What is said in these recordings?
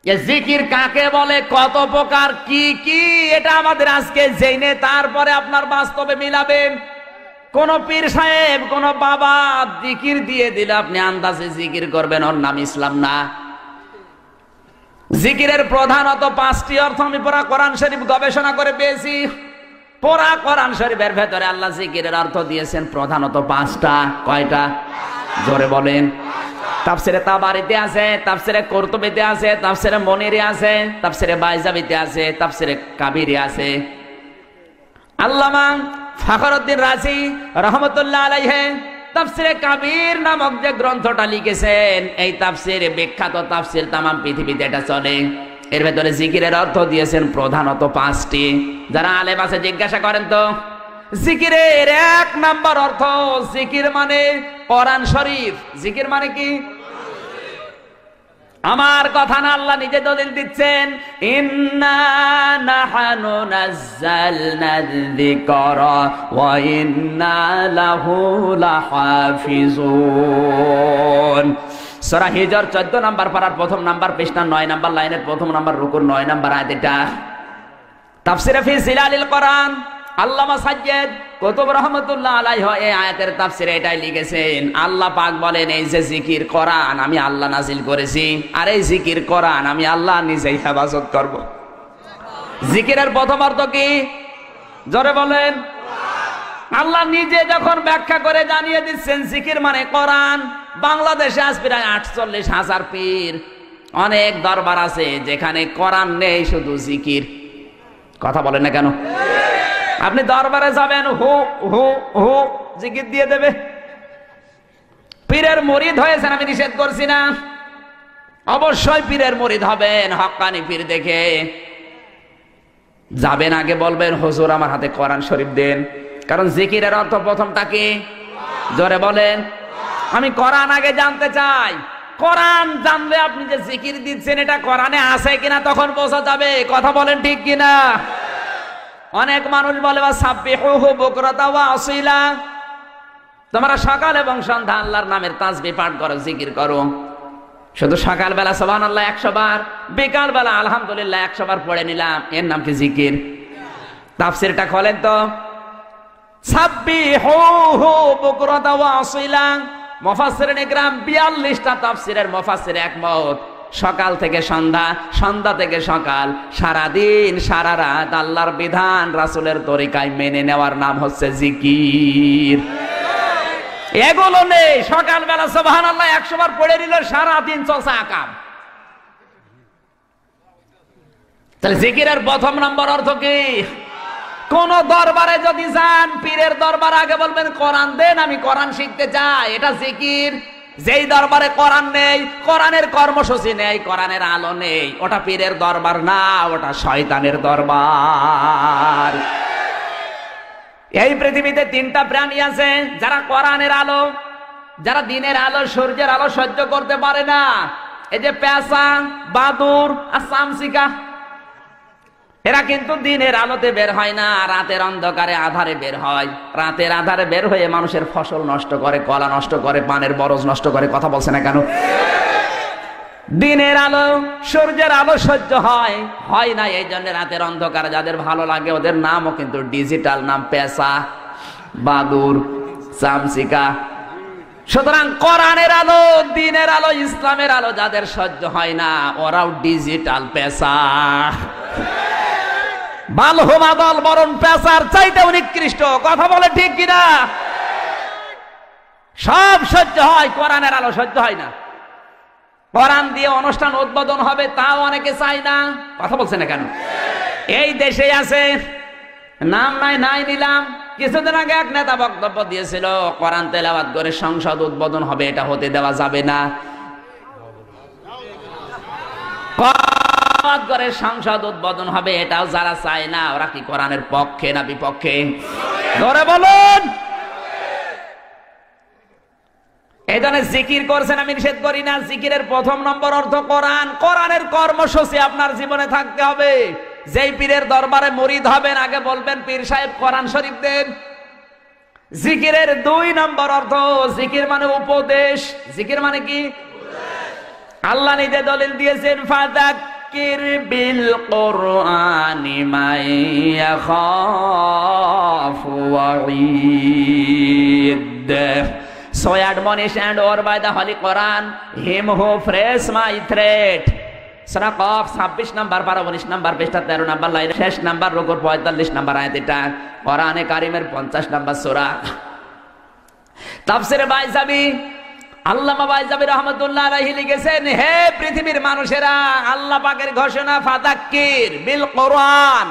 এ জিকির কাকে বলে, কত প্রকার, কি কি, এটা আমাদের আজকে জেনে তারপরে আপনার বাস্তবে মিলাবেন। কোন পীর সাহেব, কোন বাবা জিকির দিয়ে দিলে আপনি আন্দাজে জিকির করবেন, ওর নাম ইসলাম না। জিকিরের প্রধানত 5টি অর্থ আমি পুরা কোরআন শরীফ গবেষণা করে পেয়েছি। পুরা কোরআন শরীফের ভেতরে আল্লাহ জিকিরের অর্থ দিয়েছেন প্রধানত 5টা। কয়টা? জোরে বলেন। তাফসিরে তাবারিতে আছে, তাফসিরে কুরতুবিতে আছে, তাফসিরে মুনিরে আছে, তাফসিরে বাইজাবিতে আছে, তাফসিরে কাবিরে আছে। আল্লামা ফখরুদ্দিন রাজি রহমতুল্লাহ আলাইহি তাফসিরে কাবির নামক যে গ্রন্থটা লিখেছেন, এই তাফসিরে বিখ্যাত তাফসির তামাম পৃথিবীতে এটা চলে। এর ভেতরে জিকিরের অর্থ দিয়েছেন প্রধানত 5টি। যারা আলেম আছে জিজ্ঞাসা করেন তো, জিকিরের 1 নাম্বার অর্থ, জিকির মানে কোরআন শরীফ। জিকির মানে কি? আমার কথা না, আল্লাহ নিজে দলিল দিচ্ছেন, ইন্না নাহনু নাযালনা যিকরা ওয়া ইন্না লাহু লাহাফিজুন। সূরা হিজর 14 নাম্বার পারার 1ম নাম্বার পৃষ্ঠা 9 নাম্বার লাইনের 1ম নাম্বার রুকুর 9 নাম্বার আয়াত। এটা তাফসিরে ফি জিলালিল কোরআন আল্লামা সাজ্জাদ কুতুব রহমাতুল্লাহ আলাইহি এই আয়াতের তাফসিরে এটাই লিখেছেন। আল্লাহ পাক বলেন, এই যে জিকির কোরআন আমি আল্লাহ নাজিল করেছি, আর এই জিকির কোরআন আমি আল্লাহ নিজেই হেফাজত করব। জিকিরের প্রথম অর্থ কি? জোরে বলেন। আল্লাহ নিজে যখন ব্যাখ্যা করে জানিয়ে দিচ্ছেন জিকির মানে কোরআন। বাংলাদেশে আজ প্রায় 48,000 পীর, অনেক দরবার আছে যেখানে কোরআন নেই, শুধু জিকির। কথা বলেন না কেন? আপনি দরবারে যাবেন, হু হু হু জিকির দিয়ে দেবে। পীরের মুরিদ হয়েছেন, আমি নিষেধ করছি না, অবশ্যই পীরের মুরিদ হবেন, হক্কানি পীর দেখে যাবেন। আগে বলবেন, হুজুর আমার হাতে কোরআন শরীফ দেন। কারণ জিকিরের অর্থ প্রথমটা কি? জোরে বলেন। আমি কোরআন আগে জানতে চাই। কোরআন জানলে আপনি যে জিকির দিচ্ছেন এটা কোরআনে আছে কিনা তখন বোঝা যাবে। কথা বলেন ঠিক কিনা? অনেক মানুষ বলে সাব্বিহুহু বুকরাতা ওয়া আসিলা, তোমরা সকাল এবং সন্ধ্যা আল্লাহর নামের তাসবিহ পাঠ করো, জিকির করো। শুধু সকালবেলা সুবহানাল্লাহ 100 বার, বিকাল বেলা আলহামদুলিল্লাহ 100 বার পড়ে নিলাম, এর নাম কি জিকির? তাফসীরটা খোলেন তো, সাব্বিহুহু বুকরাতা ওয়া আসিলা। মুফাসসিরিন ইকরাম 42টা তাফসীরের মুফাসসির একমত, সকাল থেকে সন্ধ্যা, সন্ধ্যা থেকে সকাল, সারা দিন সারা রাত আল্লাহর বিধান রাসূলের তরিকায় মেনে নেওয়ার নাম হচ্ছে জিকির। এগুলো নেই, সকালবেলা সুবহানাল্লাহ 100 বার পড়ে নিল, সারা দিন চলছে আকাম। তাহলে জিকিরের প্রথম নম্বর অর্থ কি? কোন দরবারে যদি যান, পীরের দরবার, আগে বলবেন কোরআন দেন, আমি কোরআন শিখতে চাই, এটা জিকির। যেই দরবারে কোরআন নেই, কোরআনের কর্মসূচি নেই, কোরআনের আলো নেই, ওটা পীরের দরবার না, ওটা শয়তানের দরবার। এই পৃথিবীতে 3টা প্রাণী আছে যারা কোরআনের আলো, যারা দিনের আলো, সূর্যের আলো সহ্য করতে পারে না। এই যে পেঁচা, বাদুর আর চামচিকা, এরা কিন্তু দিনের আলোতে বের হয় না, রাতের অন্ধকারে আধারে বের হয়। রাতের আধারে বের হয়ে মানুষের ফসল নষ্ট করে, কলা নষ্ট করে, পানের বরজ নষ্ট করে। কথা বলছে না কেন? দিনের আলো, সূর্যের আলো সহ্য হয় না, এই জন্য রাতের অন্ধকারে যাদের ভালো লাগে ওদের নামও কিন্তু ডিজিটাল নাম, পেঁচা, বাদুর, চামচিকা। সুতরাং কোরআনের আলো, দিনের আলো, ইসলামের আলো যাদের সহ্য হয় না, ওরাও ডিজিটাল পেঁচা। বালহুম আদাল, বরং পেঁচার চাইতেও নিকৃষ্ট। কথা বলে ঠিক কিনা? সব সহ্য হয়, কোরআনের আলো সহ্য হয় না। কোরআন দিয়ে অনুষ্ঠান উদ্বোধন হবে, তাও অনেকে চায় না। কথা বলছে না কেন? এই দেশে আছে, নাম নাই নিলাম, কিছুদিন আগে এক নেতা বক্তব্য দিয়েছিল, কোরআন তেলাওয়াত করে সংসদ উদ্বোধন হবে, এটা হতে দেওয়া যাবে না। করে সংসদ উদ্বোধন হবে, এটাও যারা চায় না, ওরা কি কোরআনের পক্ষে না বিপক্ষে? ধরে বলুন। এই জন্য জিকির করছেন, আমি নিষেধ করি না। জিকিরের প্রথম নম্বর অর্থ কোরআন। কোরআনের কর্মসূচি আপনার জীবনে থাকতে হবে। যেই পীরের দরবারে মুরিদ হবেন, আগে বলবেন, পীর সাহেব কোরআন শরীফ দেন। জিকিরের 2 নম্বর অর্থ, জিকির মানে উপদেশ। জিকির মানে কি? আল্লাহ নিজে দলিল দিয়েছেন, ফাযাক ফাযাক্কির বিল কুরআনি মান ইয়াখাফু ওয়াঈদ। So admonish and order by the Holy Quran him who fears my threat. Surah cough 26 number পারা 19 নাম্বার পৃষ্ঠা 13 নাম্বার লাইন শেষ নাম্বার রুকুর 45 নাম্বার আয়াত। এটা কোরআনে কারীমের 50 নাম্বার সূরা। তাফসীরে বাইজাবি আল্লামা বাইজাবি রাহমাতুল্লাহ আলাইহি লিখেছেন, হে পৃথিবীর মানুষেরা, আল্লাহ পাকের ঘোষণা ফাযাক্কির বিল কোরআন।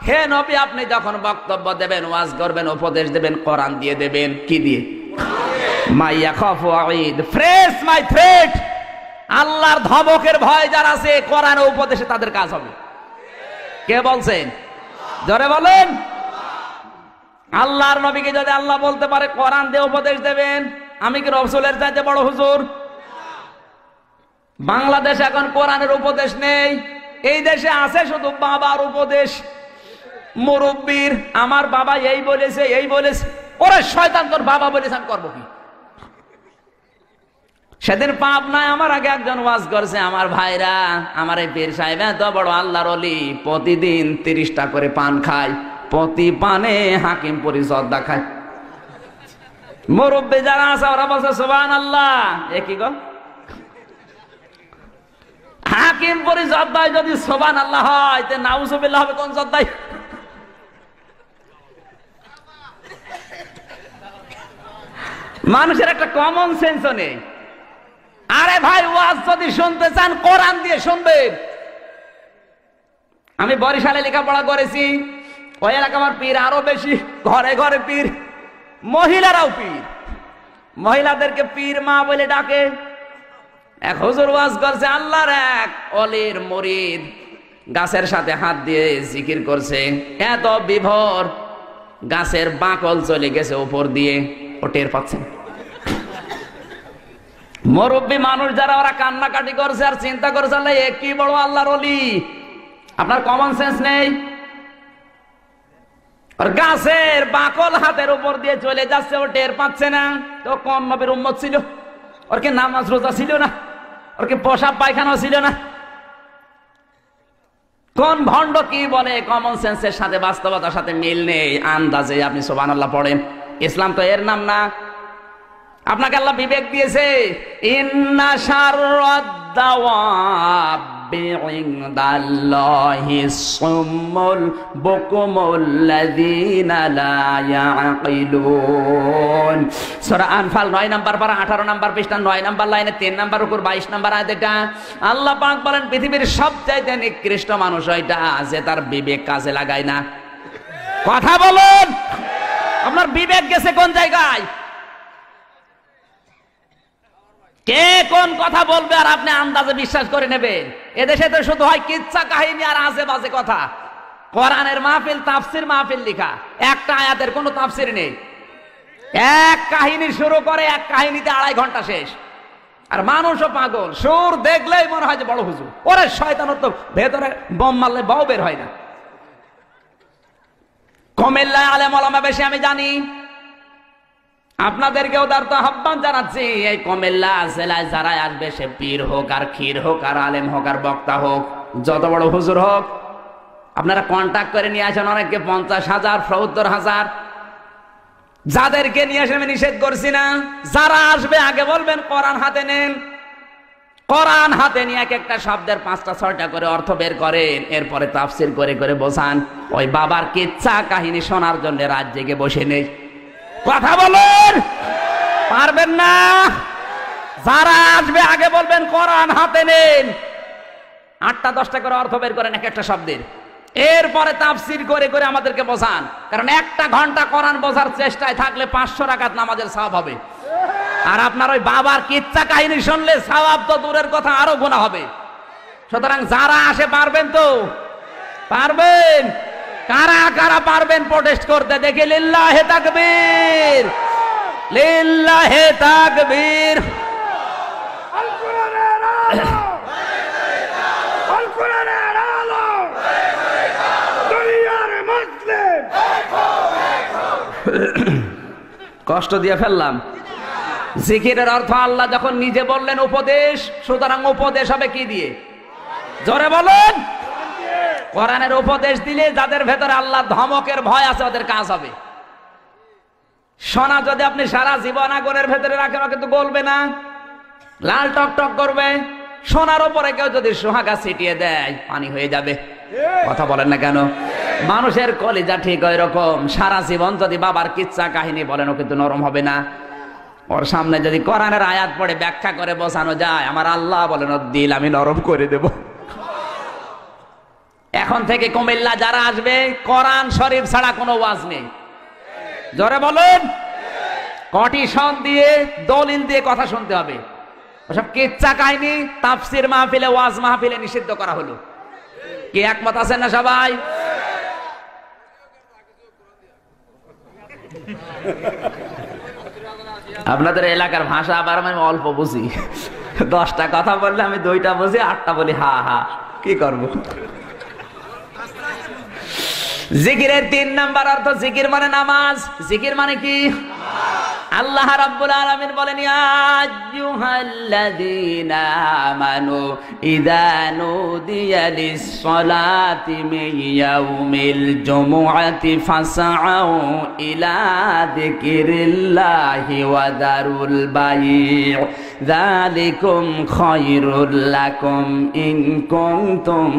হে নবী, আপনি যখন বক্তব্য দেবেন, ওয়াজ করবেন, উপদেশ দেবেন, কোরআন দিয়ে দেবেন। কি দিয়ে? মাইয়া খাফু ওয়াঈদ, ফ্রেশ মাই থ্রেট। আল্লাহর ধমকের ভয় যার আছে, কোরআন ও উপদেশে তাদের কাজ হবে। কে বলছেন? জোরে বলেন। আল্লাহর নবীকে যদি আল্লাহ বলতে পারে কোরআন দিয়ে উপদেশ দেবেন, আমি কি রাসূলের চাইতে বড় হুজুর? বাংলাদেশে এখন কোরআনের উপদেশ নেই। এই দেশে আছে শুধু বাবার উপদেশ, মুরব্বির। আমার বাবা এই বলেছে, এই বলেছে। ওরে শয়তান, তোর বাবা বলেছে, আমি করবো কি? সেদিন পাপ নাই, আমার আগে একজন ওয়াজ করছে, আমার ভাইরা, আমার এই পীর সাহেব এত বড় আল্লাহর ওলি, প্রতিদিন 30টা করে পান খায়, প্রতি পানে হাকিমপুরি জর্দা খায়। মুরব্বি যারা আছে ওরা বলছে সুবহানাল্লাহ। এ কি গো? হাকিমপুরি জর্দায় যদি সুবহানাল্লাহ হয়, তে নাউজুবিল্লাহ হবে কোন জর্দায়? মানুষের একটা কমন সেন্সও নেই। আরে ভাই, ওয়াজ যদি শুনতে চান কোরআন দিয়ে শুনবেন। আমি বরিশালে লেখাপড়া করেছি, ওই এলাকা আমার পীর আরো বেশি, ঘরে ঘরে পীর, মহিলারাও পীর। মহিলাদেরকে পীর মা বলে ডাকে। এক হুজুর ওয়াজ করছে, আল্লাহর এক অলির মুরিদ গাছের সাথে হাত দিয়ে জিকির করছে, এত বিভোর, গাছের বাকল চলে গেছে উপর দিয়ে, ও টের পাচ্ছেন। মুরব্বী মানুষ যারা, ওরা কান্নাকাটি করছে আর চিন্তা করছে, আল্লাহ এ কি বড় আল্লাহর ওলি। আপনার কমন সেন্স নেই। আর গাছের বাকল হাতের উপর দিয়ে চলে যাচ্ছে, ও টের পাচ্ছে না। তো কোন নবীর উম্মত ছিল? ওর কি নামাজ রোজা ছিল না? ওর কি পেশাব পায়খানা ছিল না? কোন ভণ্ড কি বলে? কমন সেন্সের সাথে বাস্তবতার সাথে মিল নেই। আন্দাজে আপনি সুবহানাল্লাহ পড়েন। ইসলাম তো এর নাম না। আপনাকে আল্লাহ বিবেক দিয়েছে। ইন্না শাররাদ দাওয়াবি ইনদাল্লাহিস সুম্মুল বুকুমুল লাযীনা লা ইয়াকিলুন। সূরা আনফাল 9 নাম্বার পারা 18 নাম্বার পৃষ্ঠা 9 নাম্বার লাইনে 3 নাম্বার উপর 22 নাম্বার আয়াত। এটা আল্লাহ পাক বলেন, পৃথিবীর সবচাইতে নিকৃষ্ট মানুষ ওইটা যে তার বিবেক কাজে লাগায় না। কথা বলুন, আপনার বিবেক গেছে কোন জায়গায়? কে কোন কথা বলবে আর আপনি আন্দাজে বিশ্বাস করে নেবেন? এদেশে তো শুধু হয় কিচ্ছা কাহিনী আর আজে বাজে কথা। কোরআনের মাহফিল, তাফসির মাহফিল লেখা, একটা আয়াতের কোনো তাফসির নেই। এক কাহিনী শুরু করে, এক কাহিনীতে 2.5 ঘন্টা শেষ। আর মানুষও পাগল, সুর দেখলেই মনে হয় যে বড় হুজুর। ওরে শয়তান, তো ভেতরে বোম মারলে বাও বের হয় না। কুমিল্লায় আলেম ওলামা বেশি, আমি জানি। আপনাদেরকেও তার তো আহ্বান জানাচ্ছি, এই কুমিল্লা জেলায় যারা আসবে, সে পীর হোক আর ক্ষীর হোক আর আলেম হোক আর বক্তা হোক, যত বড় হুজুর হোক, আপনারা কন্ট্যাক্ট করে নিয়ে আসেন। অনেককে 50,000, 70,000, যাদেরকে নিয়ে আসেন আমি নিষেধ করছি না। যারা আসবে আগে বলবেন কোরআন হাতে নেন। কোরআন হাতে নিয়ে এক একটা শব্দের 5টা 6টা করে অর্থ বের করেন, এরপরে তাফসির করে করে বোঝান। ওই বাবার কিচ্ছা কাহিনী শোনার জন্য রাত জেগে বসে নেই। কথা বলুন, পারবেন না? যারা আসবে আগে বলবেন কোরআন হাতে নেন, 8টা 10টা করে অর্থ বের করেন এক একটা শব্দের, এরপরে তাফসির করে করে আমাদেরকে বোঝান। কারণ 1 ঘন্টা কোরআন বোঝার চেষ্টায় থাকলে 500 রাকাত নামাজের সওয়াব হবে। আর আপনার ওই বাবার কিচ্ছা কাহিনী শুনলে সওয়াব তো দূরের কথা, আরো গুনাহ হবে। সুতরাং যারা আসে পারবেন তো? পারবেন? কারা কারা পারবেন প্রোটেস্ট করতে দেখি? লিল্লাহে তাকবীর, লিল্লাহে তাকবীর। আল কোরআনের আলো, আল কোরআনের আলো, দুনিয়ার মুসলিম। কষ্ট দিয়ে ফেললাম। জিকিরের অর্থ আল্লাহ যখন নিজে বললেন উপদেশ, সুতরাং উপদেশ হবে কি দিয়ে? জোরে বলুন। কোরআনের উপদেশ দিলে যাদের ভেতরে আল্লাহ ধমকের ভয় আছে ওদের কাজ হবে। সোনা যদি আপনি সারা জীবন আগুনের ভেতরে রাখেন কিন্তু গলবে না, লাল টক টক করবে। সোনার উপরে কেউ যদি সোহাগা ছিটিয়ে দেয় পানি হয়ে যাবে। কথা বলেন না কেন? মানুষের কলিজা ঠিক ওই রকম, সারা জীবন যদি বাবার কিচ্ছা কাহিনী বলেন ও কিন্তু নরম হবে না। ওর সামনে যদি কোরআনের আয়াত পড়ে ব্যাখ্যা করে বোঝানো যায়, আমার আল্লাহ বলেন ওর দিল আমি নরম করে দেব। এখন থেকে কুমিল্লা যারা আসবে কোরআন শরীফ ছাড়া কোনো ওয়াজ নেই। জোরে বলেন। কটিশন দিয়ে দলিল দিয়ে কথা শুনতে হবে। ওসব কিচ্ছা কাহিনী তাফসির মাহফিলে ওয়াজ মাহফিলে নিষিদ্ধ করা হলো। কি একমত আছেন না সবাই? আপনাদের এলাকার ভাষা আবার আমি অল্প বুঝি। 10টা কথা বললে আমি 2টা বুঝি, 8টা বলি হা হা। কি করব? জিকিরের 3 নাম্বার অর্থ জিকির মানে নামাজ। জিকির মানে কি? আল্লাহ রাব্বুল আলামিন বলেন ইয়া আইয়ুহাল্লাযীনা আমানু ইযা নুদিয়া লিস-সালাতি মিন ইয়াউমিল জুমুআতি ফাসআউ ইলা যিকিরিল্লাহি ওয়া দারুল বাই' যালিকুম খায়রুল লাকুম ইন কুনতুম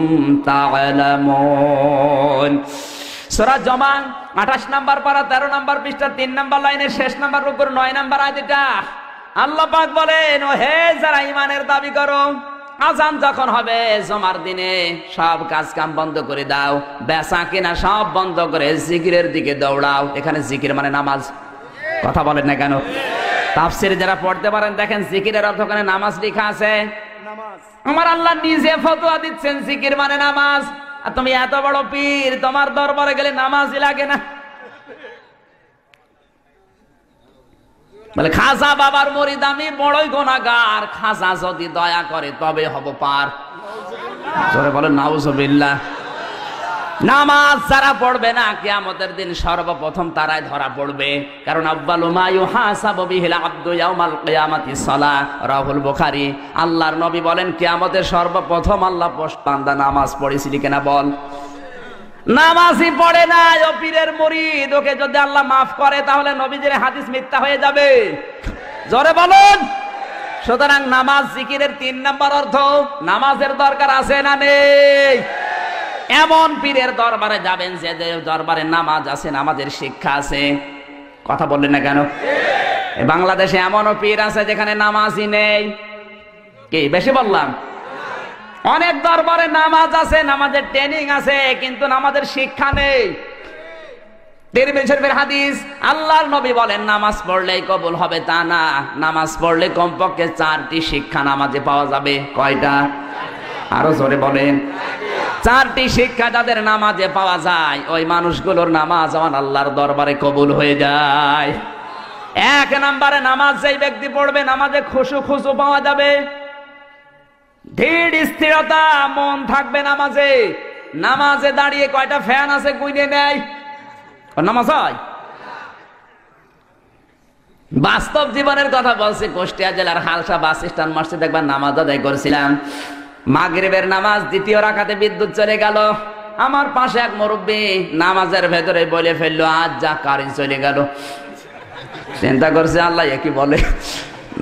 তা'লামুন। সূরা জমা 28 নাম্বার পারা 13 নাম্বার পৃষ্ঠা 3 নাম্বার লাইনের শেষ নাম্বার রুকুর 9 নাম্বার আয়াত। এটা আল্লাহ পাক বলেন ও হে যারা ঈমানের দাবি করো, আযান যখন হবে জুমার দিনে সব কাজ কাম বন্ধ করে দাও, বেচা কিনা সব বন্ধ করে জিকিরের দিকে দৌড়াও। এখানে জিকির মানে নামাজ। কথা বলেন না কেন? তাফসীর যারা পড়তে পারেন দেখেন জিকিরের অর্থ ওখানে নামাজ লেখা আছে। আমার আল্লাহ নিজে ফতোয়া দিচ্ছেন জিকির মানে নামাজ। আর তুমি এত বড় পীর, তোমার দরবারে গেলে নামাজই লাগে না। বলে খাজা বাবার মুরিদ আমি বড়ই গুনাহগার, খাজা যদি দয়া করে তবে হব পার। জোরে বলেন নাউজুবিল্লাহ। নামাজ যারা পড়বে না কিয়ামতের দিন সর্বপ্রথম তারাই ধরা পড়বে। কারণ আউয়ালু মা ইউহাসাবু বিহিল আবদু ইয়াউমাল কিয়ামাতি সালাহ, রাহুল বুখারী। আল্লাহর নবী বলেন কিয়ামতের সর্বপ্রথম আল্লাহ বান্দা নামাজ পড়েছিলি কিনা বল। নামাজই পড়ে না ও পীরের মুরিদ, ওকে যদি আল্লাহ মাফ করে তাহলে নবীজির হাদিস মিথ্যা হয়ে যাবে। জোরে বলুন। সুতরাং নামাজ জিকিরের 3 নাম্বার অর্থ। নামাজের দরকার আছে না নেই? এমন পীরের দরবারে যাবেন যে দরবারে নামাজ আছে, নামাজের শিক্ষা আছে। কথা বললেন না কেন? বাংলাদেশে এমনও পীর আছে যেখানে নামাজই নেই। কি বেশি বললাম? অনেক দরবারে নামাজ আছে, নামাজের ট্রেনিং আছে, কিন্তু নামাজের শিক্ষা নেই। তিরমিজি শরীফের হাদিস, আল্লাহর নবী বলেন নামাজ পড়লেই কবুল হবে তা না, নামাজ পড়লে কমপক্ষে 4টি শিক্ষা নামাজে পাওয়া যাবে। কয়টা? আরো জোরে বলেন। 4টি শিক্ষা যাদের নামাজে পাওয়া যায় ওই মানুষগুলোর নামাজ আমার আল্লাহর দরবারে কবুল হয়ে যায়। 1 নম্বরে নামাজ যেই ব্যক্তি পড়বে নামাজে খুশু পাওয়া যাবে, ধীর স্থিরতা, মন থাকবে নামাজে। নামাজে দাঁড়িয়ে কয়টা ফ্যান আছে গুইনে নেয়, নামাজ হয়? বাস্তব জীবনের কথা বলছি। কুষ্টিয়া জেলার হালসা বাস স্ট্যান্ড মসজিদে একবার নামাজ আদায় করেছিলাম। মাগরিবের নামাজ 2য় রাকাতে বিদ্যুৎ চলে গেল। আমার পাশে এক মুরব্বী নামাজের ভেতরে বলে ফেললো আজ যা কারেন্ট চলে গেল। চিন্তা করছে আল্লাহ কি বলে।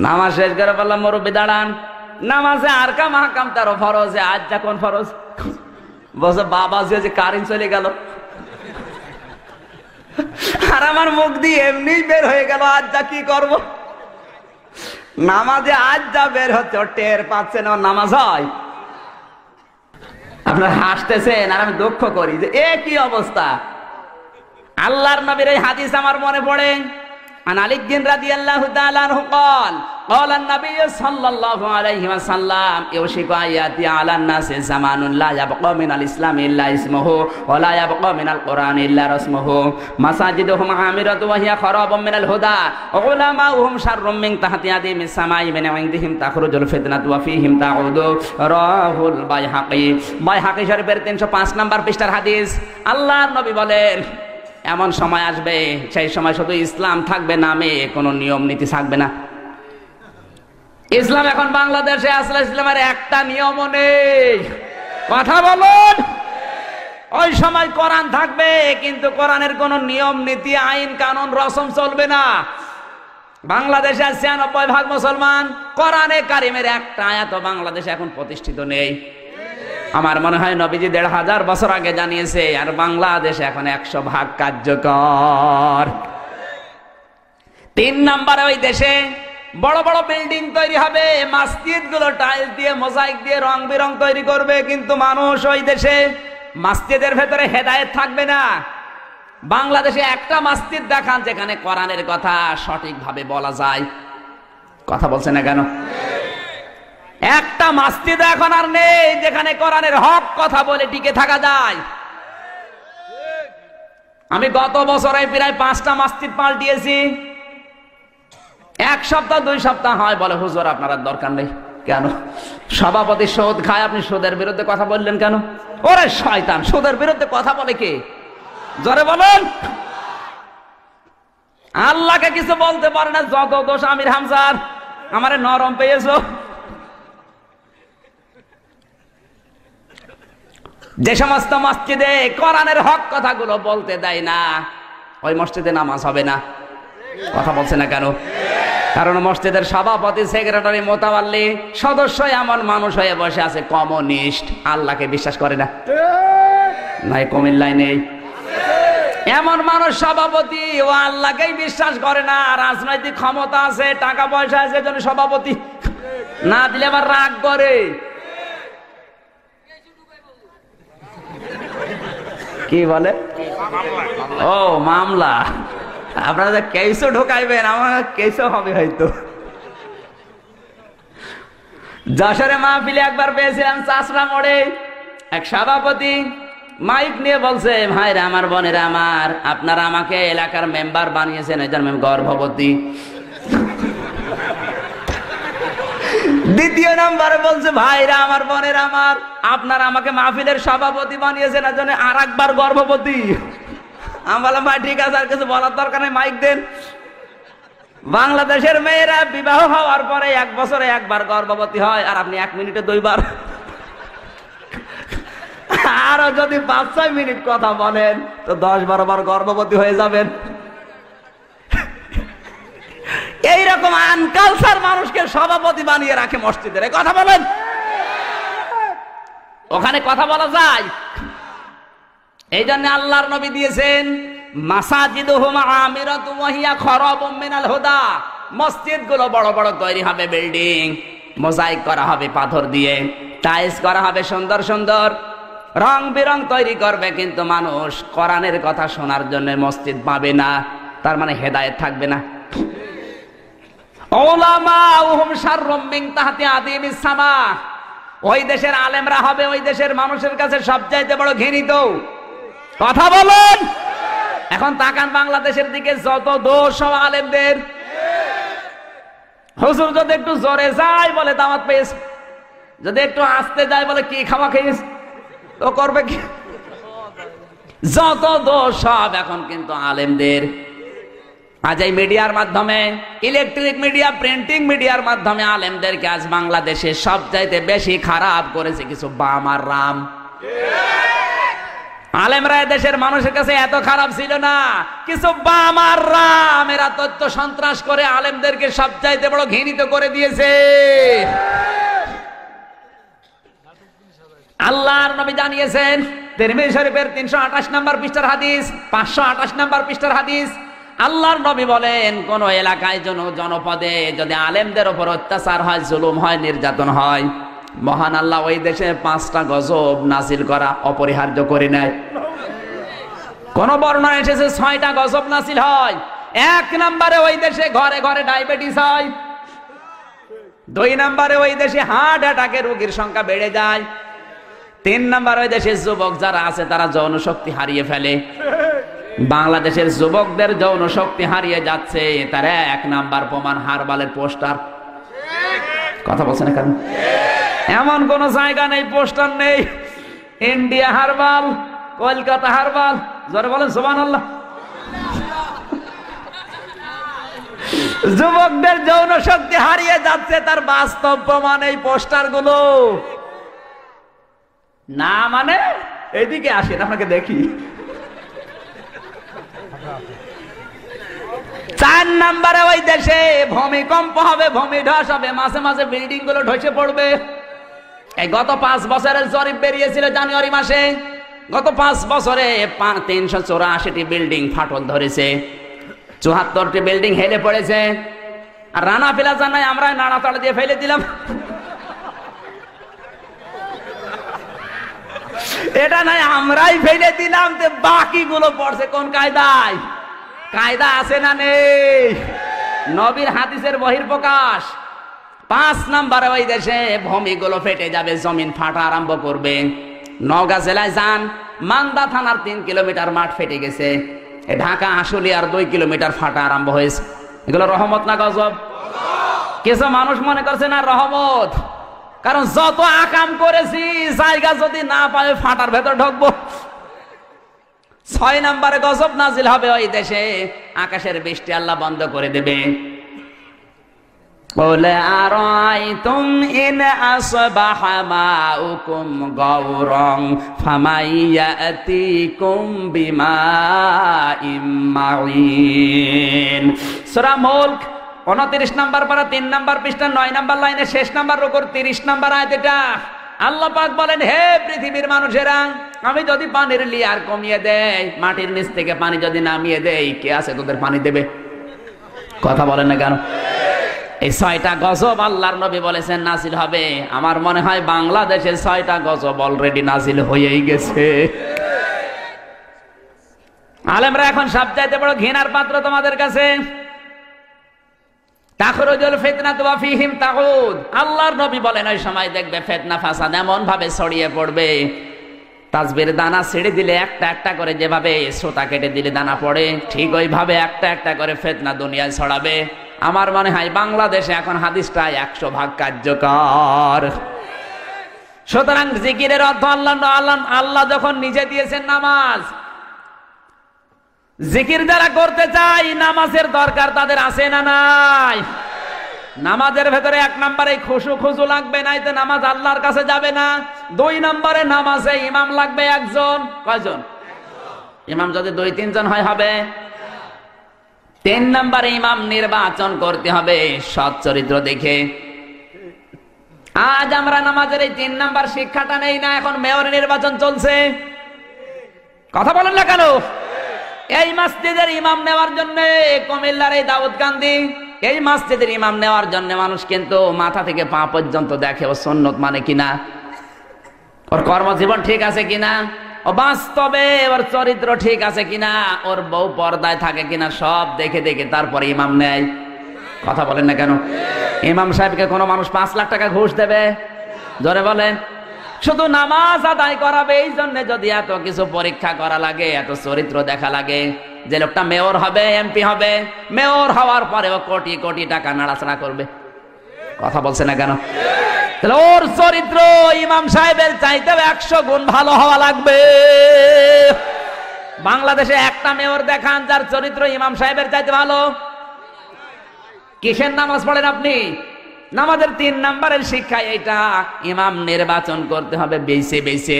নামাজ শেষ করে বললাম মুরব্বী দাঁড়ান, নামাজে আর কাম হাকাম তারও ফরজ, আজ যা কোন ফরজ? বলছে বাবা যে কারেন্ট চলে গেল। আর আমার মুখ দিয়ে এমনি বের হয়ে গেল আজ যা কি করব। নামাজে আজ যা বের হচ্ছে টের পাচ্ছেন নামাজ হয়? আপনারা হাসতেছেন আর আমি দুঃখ করি যে এ কি অবস্থা। আল্লাহর নবীর এই হাদিস আমার মনে পড়ে। عن علي رضي الله تعالى عنه قال قال النبي صلى الله عليه وسلم يوشك أن يأتي على الناس زمان لا يبقى من الإسلام إلا اسمه ولا يبقى من القرآن إلا رسمه مساجدهم عامرة وهي خراب من الهدى علماؤهم شر من تحت يدهم السماء من عندهم تخرج الفتنة وفيهم تعود رواه البيهقي। বাইহাকী শরীফের 305 নম্বর পৃষ্ঠার হাদিস। আল্লাহর নবী বলেন এমন সময় আসবে সেই সময় শুধু ইসলাম থাকবে নামে, কোনো নিয়ম নীতি থাকবে না। ইসলাম এখন বাংলাদেশে আসলে ইসলামের একটা নিয়মও নেই। কথা বলুন। ওই সময় কোরআন থাকবে, কিন্তু কোরআনের কোন নিয়ম নীতি আইন কানুন রসম চলবে না। বাংলাদেশে ৯৬% মুসলমান, কোরআনে কারিমের একটা আয়াত বাংলাদেশে এখন প্রতিষ্ঠিত নেই। আমার মনে হয় নবীজি ১৫০০ বছর আগে জানিয়েছে, আর বাংলাদেশে এখন ১০০% কার্যকর। ৩ নম্বরে ওই দেশে বড় বড় বিল্ডিং তৈরি হবে, মসজিদ গুলো টাইলস দিয়ে মোজাইক দিয়ে রং বেরং তৈরি করবে, কিন্তু মানুষ ওই দেশে মসজিদের ভেতরে হেদায়েত থাকবে না। বাংলাদেশে একটা মসজিদ দেখান যেখানে কোরআনের কথা সঠিকভাবে বলা যায়। কথা বলছে না কেন? একটা মসজিদ এখন আর নেই যেখানে কোরআনের হক কথা বলে টিকে থাকা যায়। আমি গত বছরে প্রায় 5টা মসজিদ পাল্টিয়েছি। 1 সপ্তাহ 2 সপ্তাহ হয়, বলে হুজুর আপনার দরকার নেই। কেন? সভাপতি সুদ খায়, আপনি সুদের বিরুদ্ধে কথা বললেন কেন? ওরে শয়তান, সুদের বিরুদ্ধে কথা বলে কে? জোরে বলেন। আল্লাহকে কিছু বলতে পারে না, যত দোষ আমির হামজার। আমারে নরম পেয়েছো। যে সমস্ত মসজিদে কোরআনের হক কথাগুলো বলতে দেয় না, ওই মসজিদে নামাজ হবে না। কথা বলছে না কেন? কারণ মসজিদের সভাপতি, সেক্রেটারি, মোতাওয়াল্লি সদস্য এমন মানুষ হয়ে বসে আছে কমিউনিস্ট, আল্লাহকে বিশ্বাস করে না। নাই কুমিল্লায় নেই এমন মানুষ সভাপতি, ও আল্লাহকেই বিশ্বাস করে না। রাজনৈতিক ক্ষমতা আছে, টাকা পয়সা আছে, এজন্য সভাপতি। না দিলে আবার রাগ করে। কি বলে? ও মামলা। আপনারা যে কেসও ঢোকাইবেন, আমার কেসও হবে হয়তো। যশোরে মাহফিলে একবার পেয়েছিলাম চাষরা মোড়ে, এক সভাপতি মাইক নিয়ে বলছে, ভাইরা আমার, বোনেরা আমার, আপনারা আমাকে এলাকার মেম্বার বানিয়েছেন, এটার গর্ভবতী। দ্বিতীয় নাম্বারে বলছে, ভাইরা আমার, বোনেরা আমার, আপনারা আমাকে মাহফিলের সভাপতি বানিয়েছেন, এজন্য আর একবার গর্ভবতী। আমি বললাম, ভাই ঠিক আছে, আর কিছু বলার দরকার নেই, মাইক দেন। বাংলাদেশের মেয়েরা বিবাহ হওয়ার পরে 1 বছরে 1 বার গর্ভবতী হয়, আর আপনি 1 মিনিটে 2 বার। আরো যদি 5-6 মিনিট কথা বলেন তো 10-12 বার গর্ভবতী হয়ে যাবেন। এইরকম আনকালচার মানুষকে সভাপতি বানিয়ে রাখে মসজিদের। কথা বলেন, ওখানে কথা বলা যায়? এই জন্য আল্লাহর নবী দিয়েছেন, মাসাজিদুহুম আমিরাতুম ওয়া হিয়া খারাবুম মিনাল হুদা। মসজিদগুলো বড় বড় তৈরি হবে, বিল্ডিং মোজাইক করা হবে পাথর দিয়ে, টাইলস করা হবে, সুন্দর সুন্দর রং বেরং তৈরি করবে, কিন্তু মানুষ কোরআনের কথা শোনার জন্য মসজিদ পাবে না। তার মানে হেদায়েত থাকবে না। উলামাউহুম শাররুম মিন তাহতি আদিমিস সামা। ওই দেশের আলেমরা হবে ওই দেশের মানুষের কাছে সবচাইতে বড় ঘৃণিত। কথা বলুন। এখন তাকান বাংলাদেশের দিকে, যত দোষ সব আলেমদের। হুজুর যদি একটু জোরে যায় বলে দাওয়াত পেয়েছে, যদি একটু আস্তে যায় বলে কি খাওয়া খেয়েছে, তো করবে কি? যত দোষ সব এখন কিন্তু আলেমদের। আজ এই মিডিয়ার মাধ্যমে, ইলেকট্রিক মিডিয়া, প্রিন্টিং মিডিয়ার মাধ্যমে আলেমদেরকে আজ বাংলাদেশে সবচাইতে বেশি খারাপ করেছে কিছু বাম আর রাম। আলেমরা দেশের মানুষের কাছে এত খারাপ ছিল না, কিছু বাম আর রাম এরা তথ্য সন্ত্রাস করে আলেমদেরকে সবচাইতে বড় ঘৃণিত করে দিয়েছে। আল্লাহর নবী জানিয়েছেন, তিরমিজি শরীফের 328 নম্বর পৃষ্ঠার হাদিস, 528 নম্বর পৃষ্ঠার হাদিস, আল্লাহর নবী বলেন, কোন এলাকায় জনপদে যদি আলেমদের উপর অত্যাচার হয়, জুলুম হয়, নির্যাতন হয়, মহান আল্লাহ ওই দেশে 5টা গজব নাজিল করা অপরিহার্য করে নেয়। কোন বর্ণনা এসেছে 6টা গজব নাজিল হয়। 1 নম্বরে ওই দেশে ঘরে ঘরে ডায়াবেটিস হয়। 2 নম্বরে ওই দেশে হার্ট অ্যাটাকের রোগীর সংখ্যা বেড়ে যায়। 3 নম্বরে ওই দেশের যুবক যারা আছে তারা যৌন শক্তি হারিয়ে ফেলে। বাংলাদেশের যুবকদের যৌন শক্তি হারিয়ে যাচ্ছে, তার 1 নাম্বার প্রমাণ হারবালের পোস্টার। কথা বলছেন না কেন? এমন কোন জায়গা নেই পোস্টার নেই। ইন্ডিয়া হারবাল, কলকাতা হারবাল, জোরে বলেন সুবহানাল্লাহ। যুবকদের যৌন শক্তি হারিয়ে যাচ্ছে, তার বাস্তব প্রমাণ এই পোস্টার গুলো। না মানে এইদিকে আসেন, আপনাকে দেখি। 4 নম্বরে ওই দেশে ভূমিকম্প হবে, ভূমিধস হবে, মাঝে মাঝে বিল্ডিং গুলো ধসে পড়বে। এই গত 5 বছরের জরিপ বেরিয়েছিল জানুয়ারি মাসে। গত 5 বছরে 384টি বিল্ডিং ফাটল ধরেছে, 74টি বিল্ডিং হেলে পড়েছে। আর রানা প্লাজা নাই, আমরা নাড়াতাড়া দিয়ে ফেলে দিলাম। এটা নাই আমরাই ফেলে দিলাম, বাকিগুলো পড়ছে কোন কায়দায়? কায়দা আছে না নেই? নবীর হাদিসের বহির্প্রকাশ। 5 নম্বরে ওই দেশে ভূমিগুলো ফেটে যাবে, জমিন ফাটা আরম্ভ করবে। নওগাঁ জেলায় যান, মান্দা থানার 3 কিলোমিটার মাঠ ফেটে গেছে। ঢাকা আশুলিয়ার 2 কিলোমিটার ফাটা আরম্ভ হয়েছে। এগুলো রহমত না গজব? কিছু মানুষ মনে করছে না রহমত, কারণ যত আকাম করেছি জায়গা যদি না পায় ফাটার ভেতর ঢুকবো। 6 নম্বরে গজব নাজিল হবে ওই দেশে, আকাশের বৃষ্টি আল্লাহ বন্ধ করে দেবে। বলে আরাইতুম ইন আসবাহা মাউকুম গাওরান ফামাইয়াতিকুম বিমাইম মাইন। সূরা মুলক 29 নম্বর পারা 3 নম্বর পৃষ্ঠা 9 নম্বর লাইনে শেষ নম্বর রুকুর 30 নম্বর আয়াত। এটা আল্লাহ পাক বলেন, হে পৃথিবীর মানুষেরা, আমি যদি পানির লেয়ার কমিয়ে দেই, মাটির নিচ থেকে পানি যদি নামিয়ে দেই, কে আছে তোদের পানি দেবে? কথা বলেন না কেন? এই 6টা গজব আল্লাহর নবী বলেছেন নাজিল হবে। আমার মনে হয় বাংলাদেশে 6টা গজব অলরেডি নাজিল হয়েই গেছে। আলেমরা এখন সবচাইতে বড় ঘৃণার পাত্র তোমাদের কাছে। তাখরুজুল ফিতনাতু ওয়া ফীহিম তাউদ। আল্লাহর নবী বলেন ওই সময় দেখবে ফিতনা ফাসাদ এমন ভাবে ছড়িয়ে পড়বে, তাসবির দানা ছেড়ে দিলে একটা একটা করে যেভাবে সুতা কেটে দিলে দানা পড়ে, ঠিক ওইভাবে একটা একটা করে ফিতনা দুনিয়ায় ছড়াবে। আমার মনে হয় বাংলাদেশে এখন হাদিসটা 100% কার্যকর। সুতরাং জিকিরের অর্থ আল্লাহ যখন নিজে দিয়েছেন নামাজ, জিকির যারা করতে চাই নামাজের দরকার তাদের আছে না নাই? নামাজের ভেতরে 1 নম্বরে খুশু লাগবে, নাই তো নামাজ আল্লাহর কাছে যাবে না। 2 নম্বরে নামাজে ইমাম লাগবে একজন। কয়জন? ইমাম যদি 2-3 জন হয় হবে। 3 নম্বরে ইমাম নির্বাচন করতে হবে সৎ চরিত্র দেখে। আজ আমরা নামাজের এই 3 নম্বর শিক্ষাটা নেই না, এখন মেয়র নির্বাচন চলছে। কথা বলেন না কেন? এই মসজিদের ইমাম নেওয়ার জন্য কুমিল্লার এই দাউদকান্দি, এই মসজিদের ইমাম নেওয়ার জন্য মানুষ কিন্তু মাথা থেকে পা পর্যন্ত দেখে ও সুন্নত মানে কিনা, ওর কর্মজীবন ঠিক আছে কিনা, ও বাস্তবে ওর চরিত্র ঠিক আছে কিনা, ওর বউ পর্দায় থাকে কিনা, সব দেখে দেখে তারপরে ইমাম নেয়। কথা বলেন না কেন? ইমাম সাহেবকে কোনো মানুষ 5 লাখ টাকা ঘুষ দেবে? জোরে বলেন। শুধু নামাজ আদায় করাবে এই জন্য যদি এত কিছু পরীক্ষা করা লাগে, এত চরিত্র দেখা লাগে। যে লোকটা মেয়র হবে, এমপি হবে, মেয়র হওয়ার পরেও কোটি কোটি টাকা নাড়াচাড়া করবে। কথা বলছে না কেন? তাহলে ওর চরিত্র ইমাম সাহেবের চাইতে 100 গুণ ভালো হওয়া লাগবে। বাংলাদেশে একটা মেয়র দেখান যার চরিত্র ইমাম সাহেবের চাইতে ভালো। কিসের নামাজ পড়েন আপনি? নামাজের 3 নম্বরের শিক্ষা এইটা, ইমাম নির্বাচন করতে হবে বেছে বেছে,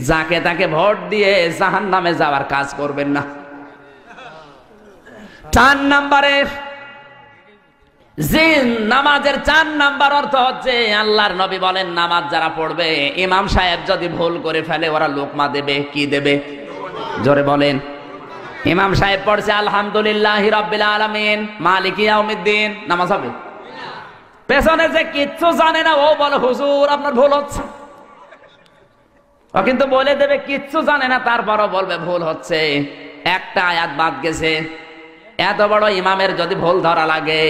যাকে তাকে ভোট দিয়ে জাহান্নামে যাওয়ার কাজ করবেন না। 4 নম্বরে নামাজের 4 নম্বর অর্থ হচ্ছে, আল্লাহর নবী বলেন নামাজ যারা পড়বে, ইমাম সাহেব যদি ভুল করে ফেলে ওরা লোকমা দেবে। কি দেবে? জোরে বলেন। ইমাম সাহেব পড়ছে আলহামদুলিল্লাহি রাব্বিল আলামিন মালিকি ইয়াউমিদ্দিন, নামাজ হবে? পেছনে যে কিচ্ছু জানে না ও বলে হুজুর আপনার ভুল হচ্ছে, ও কিন্তু বলে দেবে কিচ্ছু জানে না, তারপরও বলবে ভুল হচ্ছে, একটা আয়াত বাদ গেছে। এত বড় ইমামের যদি ভুল ধরা লাগে,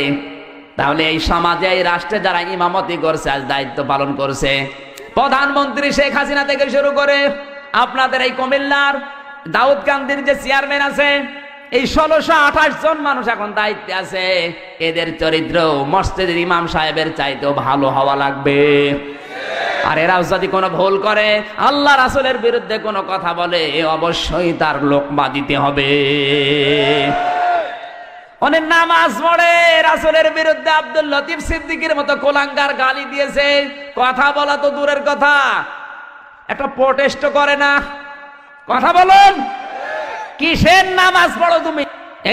তাহলে এই সমাজে এই রাষ্ট্রে যারা ইমামতি করছে, আজ দায়িত্ব পালন করছে, প্রধানমন্ত্রী শেখ হাসিনা থেকে শুরু করে আপনাদের এই কুমিল্লার দাউদকান্দির যে চেয়ারম্যান আছে, এই 1628 জন মানুষ এখন দায়িত্বে আছে, এদের চরিত্র মসজিদের ইমাম সাহেবের চাইতেও ভালো হওয়া লাগবে। আর এরাও যদি কোনো ভুল করে, আল্লাহ রাসূলের বিরুদ্ধে কোনো কথা বলে, অবশ্যই তার লোকমা দিতে হবে। অনেক নামাজ পড়ে রাসূলের বিরুদ্ধে আব্দুল লতিফ সিদ্দিকীর মতো কোলাঙ্গার গালি দিয়েছে, কথা বলা তো দূরের কথা, একটা প্রোটেস্ট করে না? কথা বলুন, কিসের নামাজ পড়ো তুমি?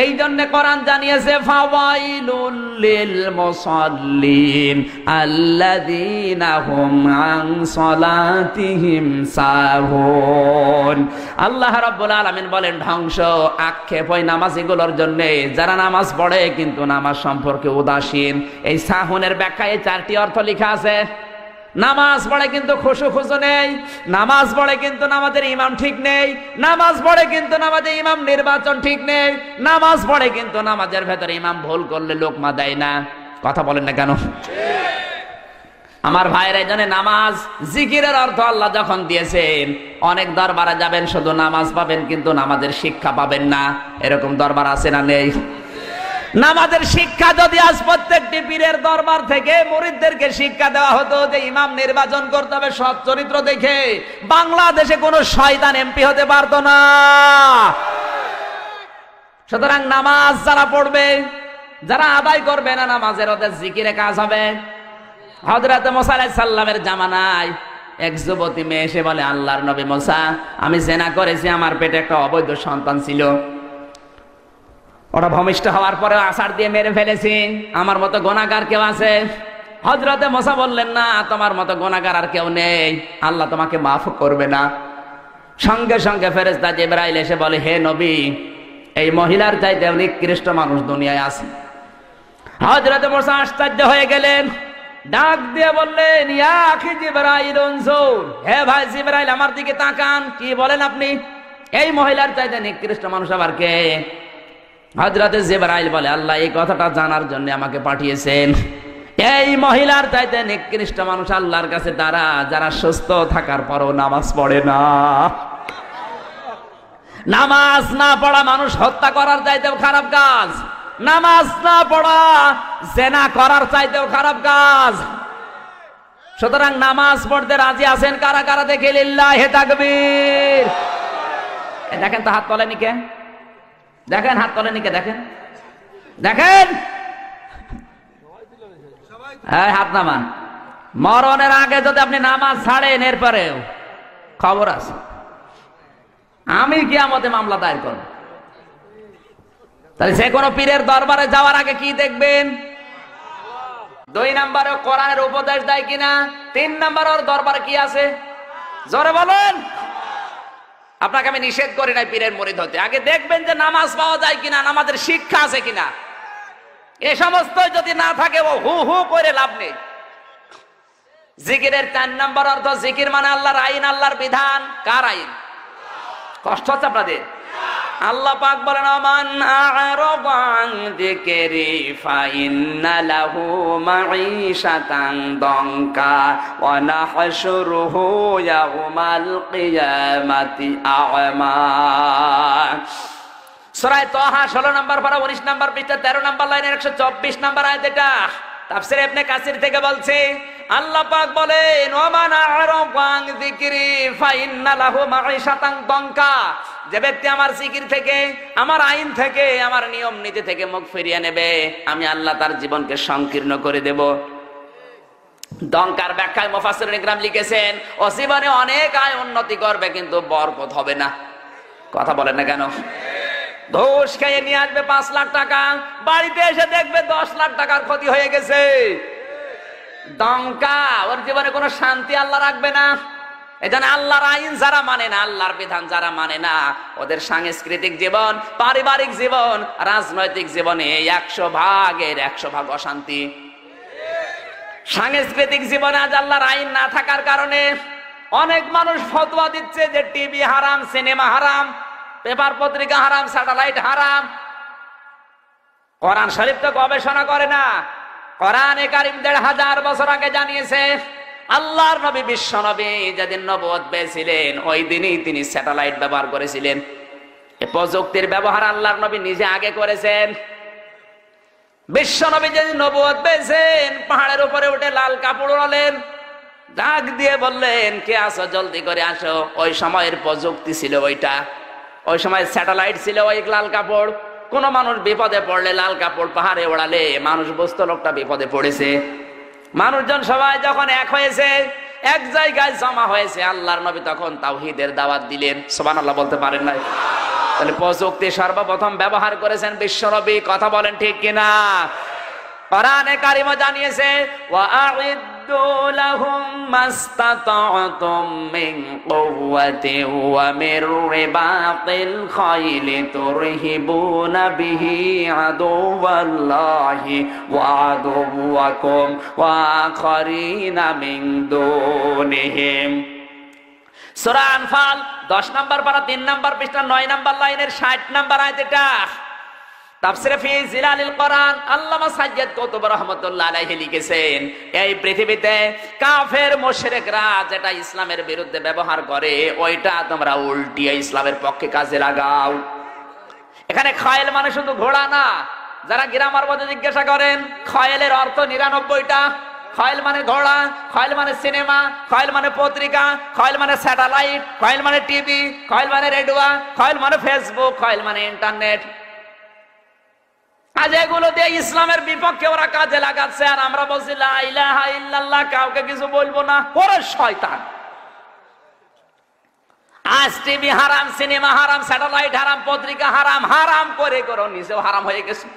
এই জন্য কোরআন জানিয়েছে ফাওয়াইলুল লিল মুসাল্লিন আল্লাযীনা হুম আন সালাতিহিম সাহুন। আল্লাহ রাব্বুল আলামিন বলেন ধ্বংস আক্ষেপ ওই নামাজীগুলোর জন্য যারা নামাজ পড়ে কিন্তু নামাজ সম্পর্কে উদাসীন। এই সাহুনের ব্যাখ্যায় চারটি অর্থ লেখা আছে। নামাজ পড়ে কিন্তু খুশু নেই, নামাজ পড়ে কিন্তু নামাজের ইমাম ঠিক নেই, নামাজ পড়ে কিন্তু নামাজের ইমাম নির্বাচন ঠিক নেই, নামাজ পড়ে কিন্তু নামাজের ভেতরে ইমাম ভুল করলে লোকমা দেয় না। কথা বলেন না কেন? আমার ভাইয়ের এই জন্য নামাজ জিকিরের অর্থ আল্লাহ যখন দিয়েছেন, অনেক দরবারে যাবেন শুধু নামাজ পাবেন কিন্তু নামাজের শিক্ষা পাবেন না, এরকম দরবার আছে না নেই? নামাজের শিক্ষা যদি আজ প্রত্যেকটি পীরের দরবার থেকে মুরিদদেরকে শিক্ষা দেওয়া হতো যে ইমাম নির্বাচন করতে হবে সৎ চরিত্র দেখে, বাংলাদেশে কোনো শয়তান এমপি হতে পারতো না। সুতরাং নামাজ যারা পড়বে, যারা আদায় করবে না নামাজের, ওদের জিকিরে কাজ হবে। হযরত মুসা আলাইহিস সালামের জামানায় এক যুবতী মেয়ে এসে বলে, আল্লাহর নবী মুসা, আমি জিনা করেছি, আমার পেটে একটা অবৈধ সন্তান ছিল, ওটা ভূমিষ্ঠ হওয়ার পরে আছাড় দিয়ে মেরে ফেলেছি, আমার মতো গুনাহগার কেউ আছে? হযরতে মুসা বললেন, না, তোমার মতো গুনাহগার আর কেউ নেই, আল্লাহ তোমাকে মাফ করবে না। সঙ্গে সঙ্গে ফেরেশতা জিবরাইল এসে বলে, হে নবী, এই মহিলার চাইতে নিকৃষ্ট মানুষ দুনিয়ায় আছে। হযরতে মুসা আশ্চর্য হয়ে গেলেন, ডাক দিয়ে বললেন, ইয়া আখি জিবরাইল উনজুর, হে ভাই জিবরাইল আমার দিকে তাকান, কি বলেন আপনি? এই মহিলার চাইতে নিকৃষ্ট মানুষ আবার কে? হযরতে জিবরাইল বলে, আল্লাহ এই কথাটা জানার জন্য আমাকে পাঠিয়েছেন। এই মহিলার চাইতে নিকৃষ্ট মানুষ আল্লাহর কাছে তারা যারা সুস্থ থাকার পরও নামাজ পড়ে না। নামাজ না পড়া মানুষ হত্যা করার চাইতেও খারাপ কাজ, নামাজ না পড়া জিনা করার চাইতেও খারাপ কাজ। সুতরাং নামাজ পড়তে রাজি আছেন কারা কারা? দেখে লিল্লাহি তাকবীর। দেখেন তো হাত তোলেনি কে? দেখেন হাত তোলেনি কে? দেখেন দেখেন, হাত নামান। মরণের আগে যদি আপনি নামাজ ছাড়েন, এরপরেও খবর আছে, আমি কিয়ামতে মামলা দায়ের করব। তাহলে যে কোনো পীরের দরবারে যাওয়ার আগে কি দেখবেন? 2 নম্বরে কোরআনের উপদেশ দেয় কিনা, 3 নম্বর ওর দরবারে কি আছে? জোরে বলেন। আপনাকে আমি নিষেধ করি নাই পীরের মুরিদ হতে, আগে দেখবেন যে নামাজ পাওয়া যায় কিনা, নামাজের শিক্ষা আছে কিনা। এ সমস্ত যদি না থাকে, ও হু হু করে লাভ নেই। জিকিরের 4 নম্বর অর্থ, জিকির মানে আল্লাহর আইন, আল্লাহর বিধান। কার আইন? কষ্ট হচ্ছে আপনাদের? আল্লাহ পাক বলেন, মান আ'রাদা আন যিকরি ফাইন্না লাহু মাঈশাতান দানকা ওয়া নাহশুরুহু ইয়াওমাল কিয়ামাতি আ'মা। সূরা তাহা 16 নম্বর পারা 19 নম্বর পৃষ্ঠা 13 নম্বর লাইনের 124 নম্বর আয়াত। এটা তাফসীর ইবনে কাসির থেকে বলছে, আল্লাহ পাক বলেন, ওয়া মান আ'রাদা আন যিকরি ফাইন্না লাহু মাঈশাতান দানকা, যে ব্যক্তি আমার জিকির থেকে, আমার আইন থেকে, আমার নিয়ম নীতি থেকে মুখ ফিরিয়ে নেবে, আমি আল্লাহ তার জীবনকে সংকীর্ণ করে দেব। দঙ্কার ব্যাখ্যায় মুফাসসিরিন ইকরাম লিখেছেন, ও জীবনে অনেক আয় উন্নতি করবে কিন্তু বরকত হবে না। কথা বলেন না কেন? ঘুষ খেয়ে নিয়ে আসবে 5 লাখ টাকা, বাড়িতে এসে দেখবে 10 লাখ টাকার ক্ষতি হয়ে গেছে। দঙ্কা, ওর জীবনে কোনো শান্তি আল্লাহ রাখবে না। এজন্য আল্লাহর আইন যারা মানে না, আল্লাহর বিধান যারা মানে না, ওদের সাংস্কৃতিক জীবন, পারিবারিক জীবন, রাজনৈতিক জীবনে 100 ভাগের 100 ভাগ অশান্তি। সাংস্কৃতিক জীবনে আজ আল্লাহর আইন না থাকার কারণে অনেক মানুষ ফতোয়া দিচ্ছে যে টিভি হারাম, সিনেমা হারাম, পেপার পত্রিকা হারাম, স্যাটেলাইট হারাম। কোরআন শরীফ তো গবেষণা করে না। কোরআনে কারীম 1500 বছর আগে জানিয়েছে, আল্লাহর নবী বিশ্ব নবী যেদিন নবুয়ত পেয়েছিলেন, ওই দিনই তিনি স্যাটেলাইট ব্যবহার করেছিলেন। এই প্রযুক্তির ব্যবহার আল্লাহর নবী নিজে আগে করেছেন। বিশ্ব নবী যেদিন নবুয়ত পেয়েছেন, পাহাড়ের উপরে উঠে লাল কাপড় ওড়ালেন, ডাক দিয়ে বললেন, কে আসো, জলদি করে আসো। ওই সময়ের প্রযুক্তি ছিল ওইটা, ওই সময় স্যাটেলাইট ছিল, ওই লাল কাপড়। কোন মানুষ বিপদে পড়লে লাল কাপড় পাহাড়ে ওড়ালে মানুষ বুঝতো লোকটা বিপদে পড়েছে। মানুষজন সবাই যখন এক হয়েছে, এক জায়গায় জমা হয়েছে। আল্লাহর নবী তখন তাওহীদের দাওয়াত দিলেন। সুবহানাল্লাহ বলতে পারেন না? তাহলে প্রযুক্তি সর্বপ্রথম ব্যবহার করেছেন বিশ্বনবী। কথা বলেন ঠিক কিনা? কোরআনে কারিমে জানিয়েছে ওয়া'আইদ্দু লাহুম মাস্তাতা'তুম মিন কুওয়াতিন ওয়া মির রিবাতিল খাইলি তুরহিবুনা বিহি আদুওয়াল্লাহি ওয়া আদুওয়াকুম ওয়া আখারিনা মিন দুনিহিম। সূরা আনফাল 10 নম্বর পারা 3 নম্বর পৃষ্ঠা 9 নম্বর লাইনের 60 নম্বর আয়াত। এটা তাফসীরে ফি জিলালিল কোরআন আল্লামা সাজ্জাদ কুতুব রাহমাতুল্লাহ আলাইহি লিখেছেন, এই পৃথিবীতে কাফের মুশরিকরা যেটা ইসলামের বিরুদ্ধে ব্যবহার করে ওইটা তোমরা উল্টিয়ে ইসলামের পক্ষে কাজে লাগাও। এখানে খায়েল মানে শুধু ঘোড়া না। যারা গ্রামার মধ্যে জিজ্ঞাসা করেন খায়েলের অর্থ 99টা। খায়েল মানে ঘোড়া, খায়েল মানে সিনেমা, খায়েল মানে পত্রিকা, খায়েল মানে স্যাটেলাইট, খায়েল মানে টিভি, খায়েল মানে রেডিও, খায়েল মানে ফেসবুক, খায়েল মানে ইন্টারনেট। আজ এগুলো দিয়ে ইসলামের বিপক্ষে ওরা কাজে লাগাচ্ছে, আর আমরা বলছি লা ইলাহা ইল্লাল্লাহ, কাউকে কিছু বলবো না। ওরে শয়তান! আজ টিভি হারাম, সিনেমা হারাম, স্যাটেলাইট হারাম, পত্রিকা হারাম, হারাম করে করো নিচেও হারাম হয়ে গেছে।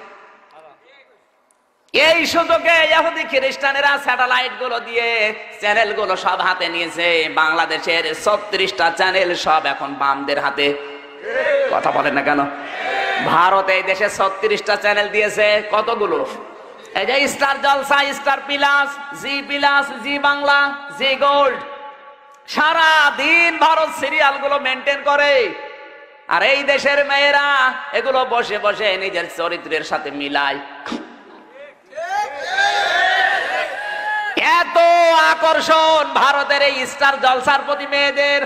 এই সুযোগে ইহুদি খ্রিস্টানেরা স্যাটেলাইট গুলো দিয়ে চ্যানেল গুলো সব হাতে নিয়েছে। বাংলাদেশের 36টা চ্যানেল সব এখন বামদের হাতে। কথা বলেন না কেন? ভারত এই দেশে 36টা চ্যানেল দিয়েছে। কতগুলো? এই যে স্টার জলসা, স্টার প্লাস, জি প্লাস, জি বাংলা, জি গোল্ড। সারা দিন ভারত সিরিয়াল গুলো মেনটেন করে, আর এই দেশের মেয়েরা এগুলো বসে বসে নিজের চরিত্রের সাথে মিলায়। এত আকর্ষণ ভারতের এই স্টার জলসার প্রতি মেয়েদের,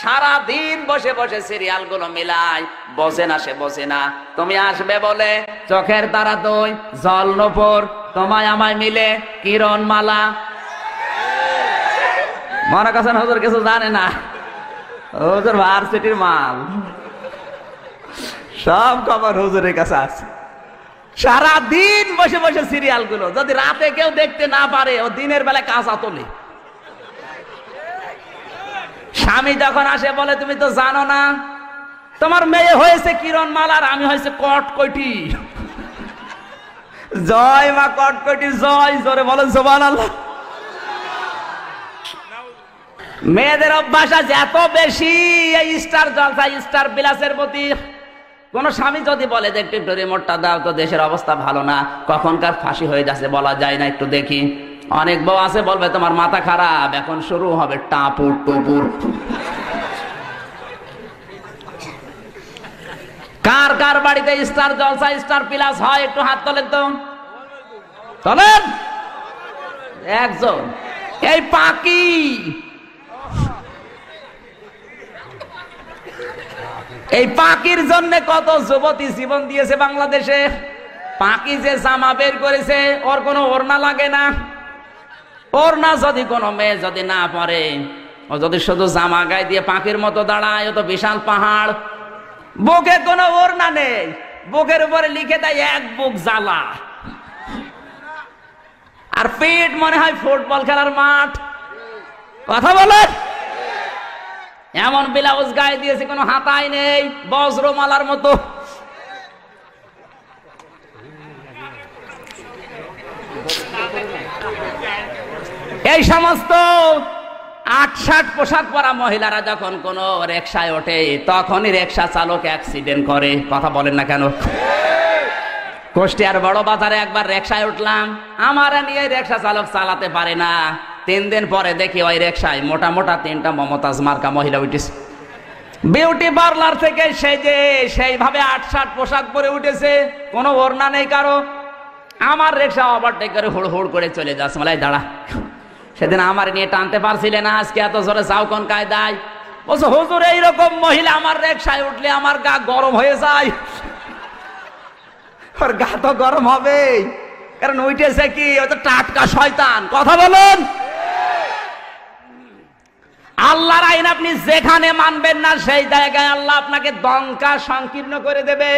সারা দিন বসে বসে সিরিয়াল গুলো মিলায়। বসে না, সে বসে না। তুমি আসবে বলে চোখের তারা দুই, জল নূপুর, তোমায় আমায় মিলে কিরণ মালা। মনে করছেন হুজুর কিছু জানে না? হুজুর ভার্সিটির মাল, সব খবর হুজুরের কাছে আছে। সারা দিন বসে বসে সিরিয়াল গুলো, যদি রাতে কেউ দেখতে না পারে ও দিনের বেলায় কাঁচা তোলে। স্বামী যখন আসে বলে তুমি তো জানো না তোমার মেয়ে হয়েছে কিরণ মালার, আমি হয়েছে কটকটি। জয় মা কটকটি জয়, জোরে বলেন সুবহানাল্লাহ। মেয়েদের অভ্যাস আছে এত বেশি এই স্টার জলসা, স্টার বিলাসের প্রতি। কোন স্বামী যদি বলে যে একটু রিমোটটা দাও তো, দেশের অবস্থা ভালো না, কখনকার ফাঁসি হয়ে যাচ্ছে বলা যায় না, একটু দেখি। অনেক বউ আছে বলবে তোমার মাথা খারাপ, এখন শুরু হবে টাপুর টুপুর। কার কার বাড়িতে স্টার জলসা, স্টার প্লাস হয় একটু হাত তোলেন তো, তোলেন। একজন। এই পাকি, এই পাকির জন্য কত যুবতী জীবন দিয়েছে বাংলাদেশে। পাকি যে জামা বের করেছে, ওর কোনো ওড়না লাগে না। ওড়না যদি কোনো মেয়ে যদি না পরে, ও যদি শুধু জামা গায়ে দিয়ে পাখির মতো দাঁড়ায়, ও তো বিশাল পাহাড়। বুকে কোনো ওড়না নেই, বুকের উপরে লিখে দেয় এক বুক জ্বালা, আর পেট মনে হয় ফুটবল খেলার মাঠ। কথা বলেন। এমন ব্লাউজ গায়ে দিয়েছে কোনো হাতাই নেই, বজ্রমালার মতো। এই সমস্ত ৮-৬০ পোশাক পরা মহিলারা যখন কোন রিকশায় ওঠে, তখনই রিকশা চালক অ্যাক্সিডেন্ট করে। কথা বলেন না কেন? কুষ্টিয়ার বড় বাজারে একবার রিকশায় উঠলাম, আমার নিয়ে রিকশা চালক চালাতে পারে না। 3 দিন পরে দেখি ওই রিকশায় মোটা মোটা 3টা মমতাজ মার্কা মহিলা উঠেছে। বিউটি পার্লার থেকে সেজে সেইভাবে ৮-৬০ পোশাক পরে উঠেছে, কোনো ওড়না নেই কারো। আমার রিকশা ওভারটেক করে হুড় হুড় করে চলে যাচ্ছে। মালাই দাঁড়া, সেদিন আমার নিয়ে টানতে পারছিলে না, আজকে এত জোরে যাও কোন কায়দায়? বলছো হুজুর এইরকম মহিলা আমার রিকশায় উঠলে আমার গা গরম হয়ে যায়। ওর গা তো গরম হবে, কারণ উঠেছে কি, ও তো টাটকা শয়তান। কথা বলুন। আল্লাহর আইন আপনি যেখানে মানবেন না, সেই জায়গায় আল্লাহ আপনাকে দঙ্কা সংকীর্ণ করে দেবে।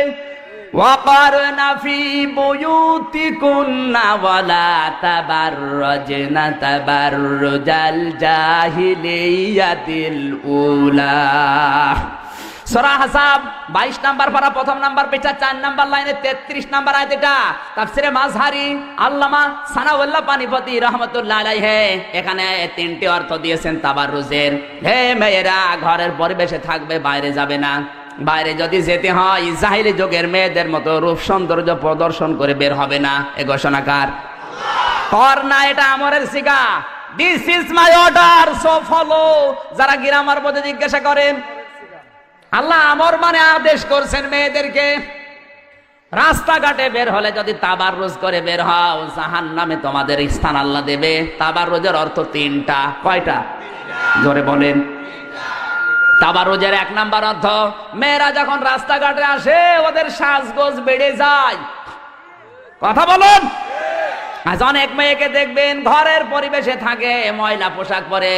ওয়াকারনা ফি বুয়ুতিকুন্না ওয়ালা তাবাররাজনা তাবাররুজাল জাহিলিয়াতিল উলা। সূরা আহজাব 22 নাম্বার পারা প্রথম নাম্বার পেজা 4 নাম্বার লাইনে 33 নাম্বার আয়াত। এটা তাফসিরে মাযহারি আল্লামা সানাউল্লাহ পানিপতি রাহমাতুল্লাহ আলাইহি এখানে তিনটি অর্থ দিয়েছেন তাবাররুজের। হে মেয়েরা ঘরের পরিবেশে থাকবে, বাইরে যাবে না। বাইরে যদি যেতে হয় জাহিলি যুগের মেয়েদের মতো রূপ সৌন্দর্য প্রদর্শন করে বের হবে না। এ ঘোষণাকার কর না, এটা আমরের সিগা। This is my order, so follow. যারা গ্রামার মধ্যে জিজ্ঞাসা করেন আল্লাহ আমর মানে আদেশ করছেন মেয়েদেরকে। রাস্তাঘাটে বের হলে যদি তাবাররুজ করে বের হও জাহান্নামে তোমাদের স্থান আল্লাহ দেবে। তাবাররুজের অর্থ তিনটা। কয়টা? জোরে বলেন। তাবাররুজের 1 নাম্বার অর্থ, মেয়েরা যখন রাস্তাঘাটে আসে ওদের সাজগোজ বেড়ে যায়। কথা বলুন। আজ অনেক মেয়েকে দেখবেন ঘরের পরিবেশে থাকে, ময়লা পোশাক পরে,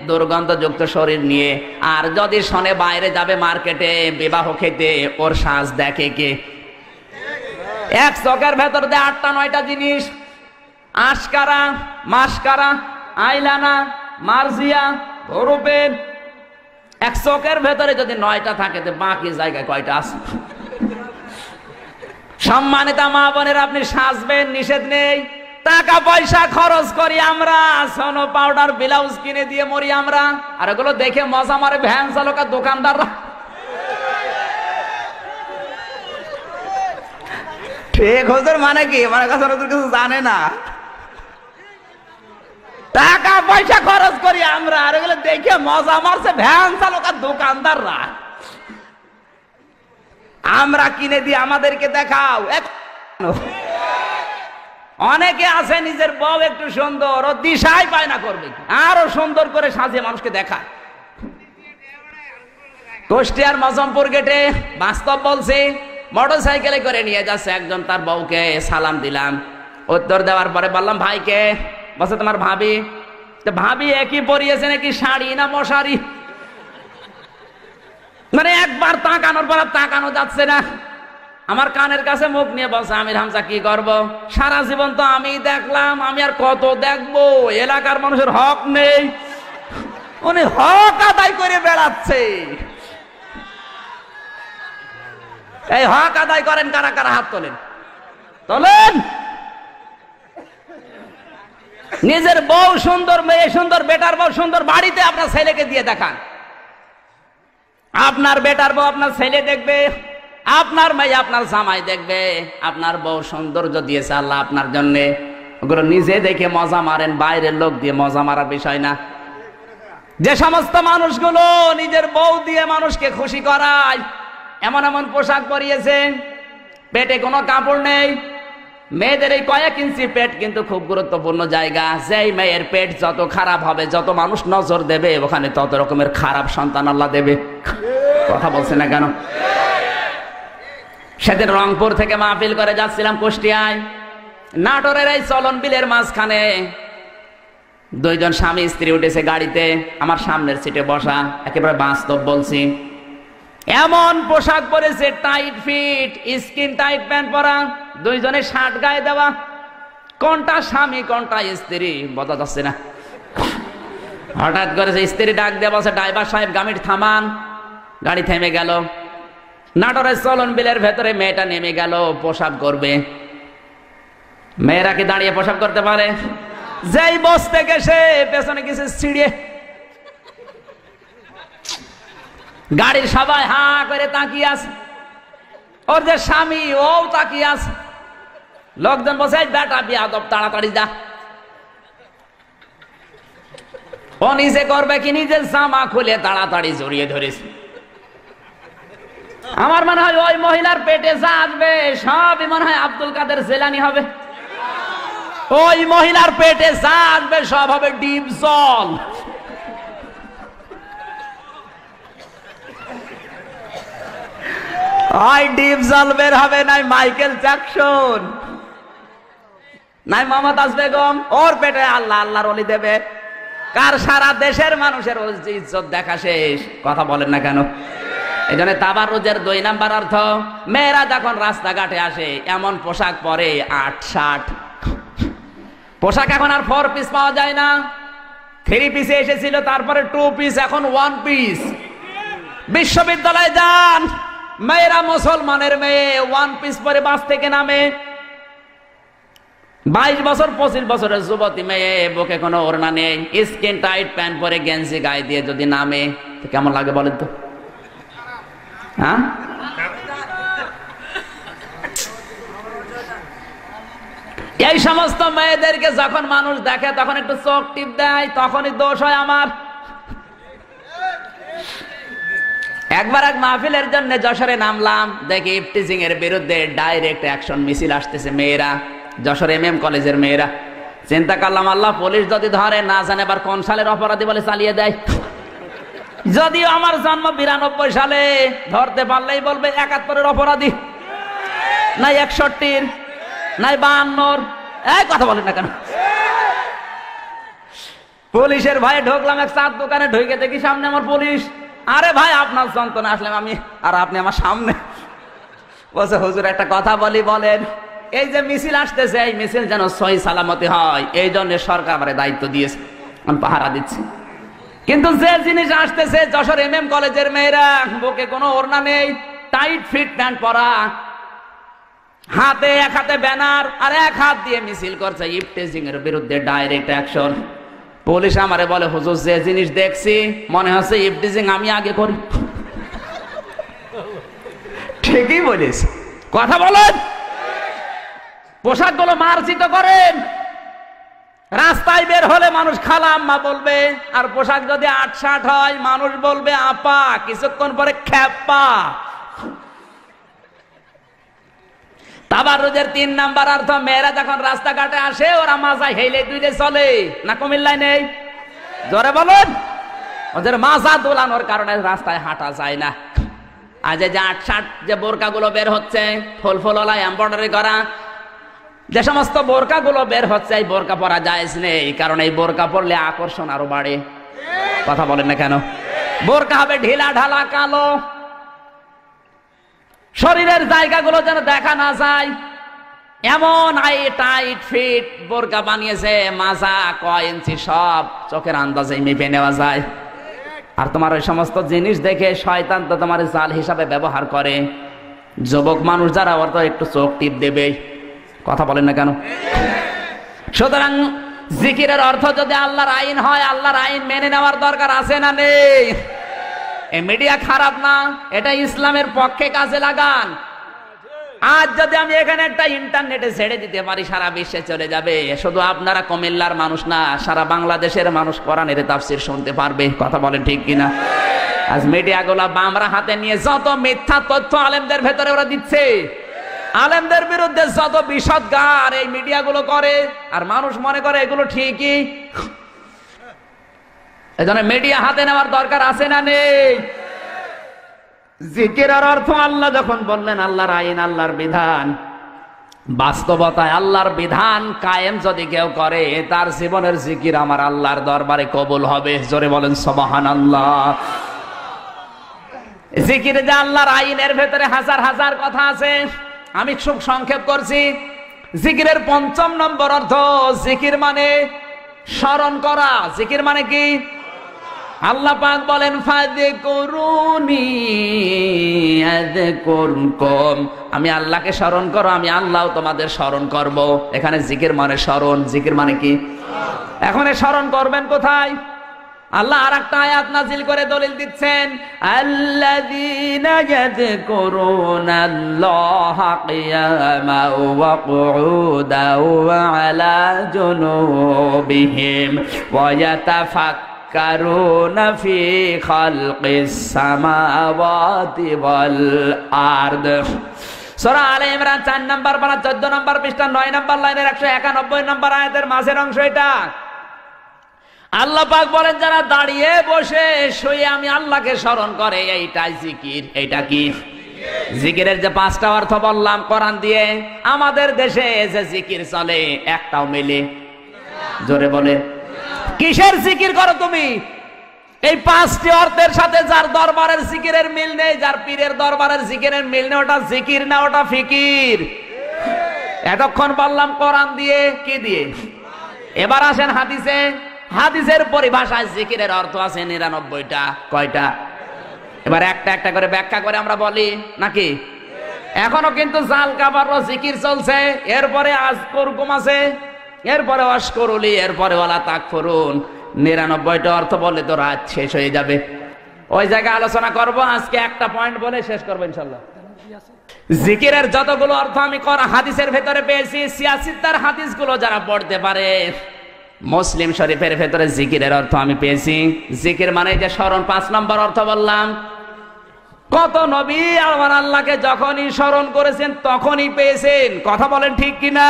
দুর্গন্ধযুক্ত শরীর নিয়ে। আর যদি শোনে বাইরে যাবে মার্কেটে বিবাহ খেতে, ওর সাজ দেখে কে? এক চোখের ভেতর দিয়ে 8টা-9টা জিনিস, আশকারা, মাসকারা, আইলানা, মার্জিয়া, রূপের। এক চোখের ভেতরে যদি 9টা থাকে তো বাকি জায়গায় কয়টা আছে? সম্মানিতা মা বোনের, আপনি সাজবেন, নিষেধ নেই। টাকা পয়সা খরচ করি আমরা, সোনো পাউডার ব্লাউজ কিনে দিয়ে মরি আমরা। আর এগুলো দেখে মজা মারে ভ্যান চালক আর দোকানদাররা। ঠিক হুজুর মানে কি? মানে কাছে কিছু জানে না। টাকা পয়সা খরচ করি আমরা, আর এগুলো দেখে মজা মারছে ভ্যান চালক আর দোকানদাররা। আমরা কিনে দিই, আমাদেরকে দেখাও। অনেকে আছে নিজের বউ একটু সুন্দর, ও দিশাই পায় না করবে কি, আরো সুন্দর করে সাজিয়ে মানুষকে দেখায়। কুষ্টিয়ার মজমপুর গেটে বাস্তব বলছি, মোটর সাইকেলে করে নিয়ে যাচ্ছে একজন তার বউকে। সালাম দিলাম, উত্তর দেওয়ার পরে বললাম ভাইকে। বলছে তোমার ভাবি। তো ভাবি একই পরিয়েছে নাকি শাড়ি না মশারি? মানে একবার তাকানোর পর তাকানো যাচ্ছে না। আমার কানের কাছে মুখ নিয়ে বলছে আমির হামজা কি করব? সারা জীবন তো আমি দেখলাম, আমি আর কত দেখবো? এলাকার মানুষের হক নেই, উনি হক আদায় করে বেড়াচ্ছে। এই হক আদায় করেন কারা কারা? হাত তোলেন, তোলেন। নিজের বউ সুন্দর, মেয়ে সুন্দর, বেটার বউ সুন্দর, বাড়িতে আপনার ছেলেকে দিয়ে দেখান। আপনার বেটার বউ আপনার ছেলে দেখবে, আপনার মেয়ে আপনার জামাই দেখবে। আপনার বউ সৌন্দর্য দিয়েছে আল্লাহ আপনার জন্য, ওগুলো নিজে দেখে মজা মারেন, বাইরের লোক দিয়ে মজা মারার বিষয় না। যে সমস্ত মানুষগুলো নিজের বউ দিয়ে মানুষকে খুশি করায়, এমন এমন পোশাক পরিয়েছে, পেটে কোনো কাপড় নেই। মেয়েদের এই কয়েক ইঞ্চি পেট কিন্তু খুব গুরুত্বপূর্ণ জায়গা। যেই মেয়ের পেট যত খারাপ হবে, যত মানুষ নজর দেবে, ওখানে তত রকমের খারাপ সন্তান আল্লাহ দেবে। কথা বলছে না কেন? সেদিন রংপুর থেকে মাহফিল করে যাচ্ছিলাম কুষ্টিয়ায়। নাটোরের এই চলন বিলের মাঝখানে দুইজন স্বামী স্ত্রী উঠেছে গাড়িতে, আমার সামনের সিটে বসা। একেবারে বাস্তব বলছি, এমন পোশাক পরেছে, tight fit, skin tight pant পরা, দুইজনে শার্ট গায়ে দেওয়া। কোনটা স্বামী কোনটা স্ত্রী বোঝা যাচ্ছে না। হঠাৎ করে স্ত্রী ডাক দিয়ে বলছে ড্রাইভার সাহেব গাড়ি থামান। গাড়ি থেমে গেল। নাটোরের চলন বিলের ভেতরে মেয়েটা নেমে গেল পোশাক করবে। মেয়েরা কি দাঁড়িয়ে পোশাক করতে পারে? যেই বসতে গেছে পেছনে গেছে ছিড়িয়ে। গাড়ির সবাই হা করে তাকিয়ে আছে, ওর যে স্বামী ও তাকিয়ে আছে। লোকজন বসে বেটা বিয়াদব, তাড়াতাড়ি যা। ও নিজে করবে কি, নিজের জামা খুলে তাড়াতাড়ি জড়িয়ে ধরেছে। আমার মনে হয় ওই মহিলার পেটে যা আসবে সবই মনে হয় আব্দুল কাদের জেলানি হবে। ওই মহিলার পেটে যা আসবে সব হবে ডিপ জল। হয় ডিপ জল বের হবে, নাই মাইকেল জ্যাকসন, নাই মমতাজ বেগম। ওর পেটে আল্লাহ আল্লাহর ওলি দেবে। কার সারা দেশের মানুষের ইজ্জত দেখা শেষ। কথা বলেন না কেন? এই জন্য তাবাররুজের 2 নাম্বার অর্থ, মেয়েরা যখন রাস্তাঘাটে আসে এমন পোশাক পরে 8-60 পোশাক। এখন আর 4 পিস পাওয়া যায় না, 3 পিসে এসেছিল, তারপরে 2 পিস, এখন 1 পিস। বিশ্ববিদ্যালয়ে যান, মেয়েরা মুসলমানের মেয়ে 1 পিস পরে বাস থেকে নামে। 22 বছর 25 বছরের যুবতী মেয়ে, বুকে কোনো ওড়না নেই, স্কিন টাইট প্যান্ট পরে গেঞ্জি গায়ে দিয়ে যদি নামে তো কেমন লাগে বলেন তো? হ্যাঁ, এই সমস্ত মেয়েদেরকে যখন মানুষ দেখে তখন একটু চোখ টিপ দেয়, তখনই দোষ হয় আমার। একবার এক মাহফিলের জন্য যশোরে নামলাম, দেখি ইফটিজিং এর বিরুদ্ধে ডাইরেক্ট অ্যাকশন মিছিল আসতেছে মেয়েরা, যশোর MM কলেজের মেয়েরা। চিন্তা করলাম, আল্লাহ পুলিশ যদি ধরে না জানে আবার কোন সালের অপরাধী বলে চালিয়ে দেয়। যদিও আমার জন্ম 92 সালে, ধরতে পারলেই বলবে 71-এর অপরাধী, নাই 61-র, নাই 52-র। এই কথা বলেন না কেন? পুলিশের ভয়ে ঢুকলাম এক চার দোকানে, ঢুকে দেখি সামনে আমার পুলিশ। আরে ভাই, আপনার যন্ত্রণা আসলাম আমি, আর আপনি আমার সামনে। বলছে, হুজুর একটা কথা বলি, বলেন। এই যে মিছিল আসতেছে, এই মিছিল যেন সহি সালামতি হয়, এই জন্য সরকার আমার দায়িত্ব দিয়েছে, আমি পাহারা দিচ্ছি। কিন্তু যে জিনিস আসতেছে, যশোর MM কলেজের মেয়েরা, বুকে কোনো ওড়না নেই, টাইট ফিট প্যান্ট পরা, হাতে এক হাতে ব্যানার আর এক হাত দিয়ে মিছিল করছে ইফটিজিং এর বিরুদ্ধে ডাইরেক্ট অ্যাকশন। পুলিশ আমারে বলে, হুজুর যে জিনিস দেখছি মনে হচ্ছে ইফটিজিং আমি আগে করি। ঠিকই বলিস, কথা বলেন। পোশাকগুলো মার্জিত করেন, রাস্তায় বের হলে মানুষ খালা আম্মা বলবে, আর পোশাক যদি 8-60 হয় মানুষ বলবে আপা, কিছুক্ষণ পরে খ্যাপা। তাবাররুজের 3 নাম্বার অর্থ, মেয়েরা যখন রাস্তাঘাটে আসে ওরা মাজা হেলে দুইলে চলে না, কুমিল্লায় নেই? জোরে বলুন। ওদের মাজা দোলানোর কারণে রাস্তায় হাঁটা যায় না। আজ যে 8-60 যে বোরকাগুলো বের হচ্ছে, ফুল এমব্রয়ডারি করা, যে সমস্ত বোরকাগুলো বের হচ্ছে, এই বোরকা পরা জায়েজ নেই, কারণ এই বোরকা পরলে আকর্ষণ আরো বাড়ে। কথা বলেন না কেন? বোরকা হবে ঢিলা ঢালা কালো, শরীরের জায়গাগুলো যেন দেখা না যায়, এমন টাইট ফিট বোরকা বানিয়েছে, মাজা কয় ইঞ্চি সব চোখের আন্দাজে মেপে নেওয়া যায়। আর তোমার ওই সমস্ত জিনিস দেখে শয়তান তো তোমার জাল হিসাবে ব্যবহার করে। যুবক মানুষ যারা, ওর তো একটু চোখ টিপ দেবে। কথা বলেন না কেন? সুতরাং জিকিরের অর্থ যদি আল্লাহর আইন হয়, আল্লাহর আইন মেনে নেওয়ার দরকার আছে না নেই? এই মিডিয়া খারাপ না, এটা ইসলামের পক্ষে কাজে লাগান। আজ যদি আমি এখানে একটা ইন্টারনেটে ছেড়ে দিতে পারি, সারা বিশ্বে চলে যাবে। শুধু আপনারা কুমিল্লার মানুষ না, সারা বাংলাদেশের মানুষ কোরআনের তাফসীর শুনতে পারবে। কথা বলেন ঠিক কিনা? আজ মিডিয়াগুলো বামরা হাতে নিয়ে যত মিথ্যা তথ্য আলেমদের ভেতরে ওরা দিচ্ছে, আলেমদের বিরুদ্ধে যত বিশদ গার এই মিডিয়াগুলো করে, আর মানুষ মনে করে এগুলো ঠিকই। এজন্য মিডিয়া হাতে নেওয়ার দরকার আছে না নেই? জিকিরের অর্থ, আল্লাহ যখন বললেন আল্লাহর আইন, আল্লাহর বিধান, বাস্তবতায় আল্লাহর বিধান কায়েম যদি কেউ করে, তার জীবনের জিকির আমার আল্লাহর দরবারে কবুল হবে। জোরে বলেন সুবহানাল্লাহ। জিকিরে যে আল্লাহর আইনের ভেতরে হাজার হাজার কথা আছে, আমি খুব সংক্ষেপ করছি। জিকিরের 5ম নম্বর অর্থ, জিকির মানে স্মরণ করা। জিকির মানে কি? আল্লাহ পাক বলেন, ফাযকুরুনি আযকুরকুম, আমি আল্লাহকে স্মরণ করো, আমি আল্লাহও তোমাদের স্মরণ করব। এখানে জিকির মানে স্মরণ। জিকির মানে কি? এখন স্মরণ করবেন কোথায়? আল্লাহ আরেকটা আয়াত নাজিল করে দলিল দিচ্ছেন, আল্লাযীনা ইয়াযকুরুনাল্লাহা কিয়ামান ওয়া কুউদান ওয়া আলা জুনুবিহিম ওয়া ইয়াতাফাক্কারুনা ফি খালকিস সামাওয়াতি ওয়াল আরদ। সূরা আলে ইমরান 4 নম্বর পারা 14 নম্বর পৃষ্ঠা 9 নম্বর লাইনের 191 নম্বর আয়াতের মাঝের অংশ এটা। আল্লাহ পাক বলেন, যারা দাঁড়িয়ে বসে শুয়ে আমি আল্লাহকে স্মরণ করে, এইটাই জিকির। এইটা কি? জিকিরের যে 5টা অর্থ বললাম কোরআন দিয়ে, আমাদের দেশে যে জিকির চলে একটাও মিলে। জোরে বলে, কিসের জিকির করো তুমি? এই পাঁচটি অর্থের সাথে যার দরবারের জিকিরের মিল নেই, যার পীরের দরবারের জিকিরের মিল নেই, ওটা জিকির না, ওটা ফিকির। এতক্ষণ বললাম কোরআন দিয়ে, কি দিয়ে? এবার আসেন হাদিসে। হাদিসের পরিভাষায় জিকিরের অর্থ আছে ৯৯টা। কয়টা? এবার একটা একটা করে ব্যাখ্যা করে আমরা বলি নাকি? এখনো কিন্তু জাল কাবার জিকির চলছে, এরপরে আজকুরকুম আছে, এরপরে অশকুরুলি, এরপরে ওয়ালা তাকফুরুন। ৯৯টা অর্থ বললে তো রাত শেষ হয়ে যাবে, ওই জায়গায় আলোচনা করব। আজকে একটা পয়েন্ট বলে শেষ করবো ইনশাল্লাহ। জিকিরের যতগুলো অর্থ আমি হাদিসের ভেতরে পেয়েছি, সিয়াসিত্তার হাদিসগুলো যারা পড়তে পারে, মুসলিম শরীফের ভেতরে জিকিরের অর্থ আমি পেয়েছি। জিকির মানে যে স্মরণ, ৫ নম্বর অর্থ বললাম। কত নবী আমার আল্লাহকে যখনই স্মরণ করেছেন তখনই পেয়েছেন, কথা বলেন ঠিক কিনা?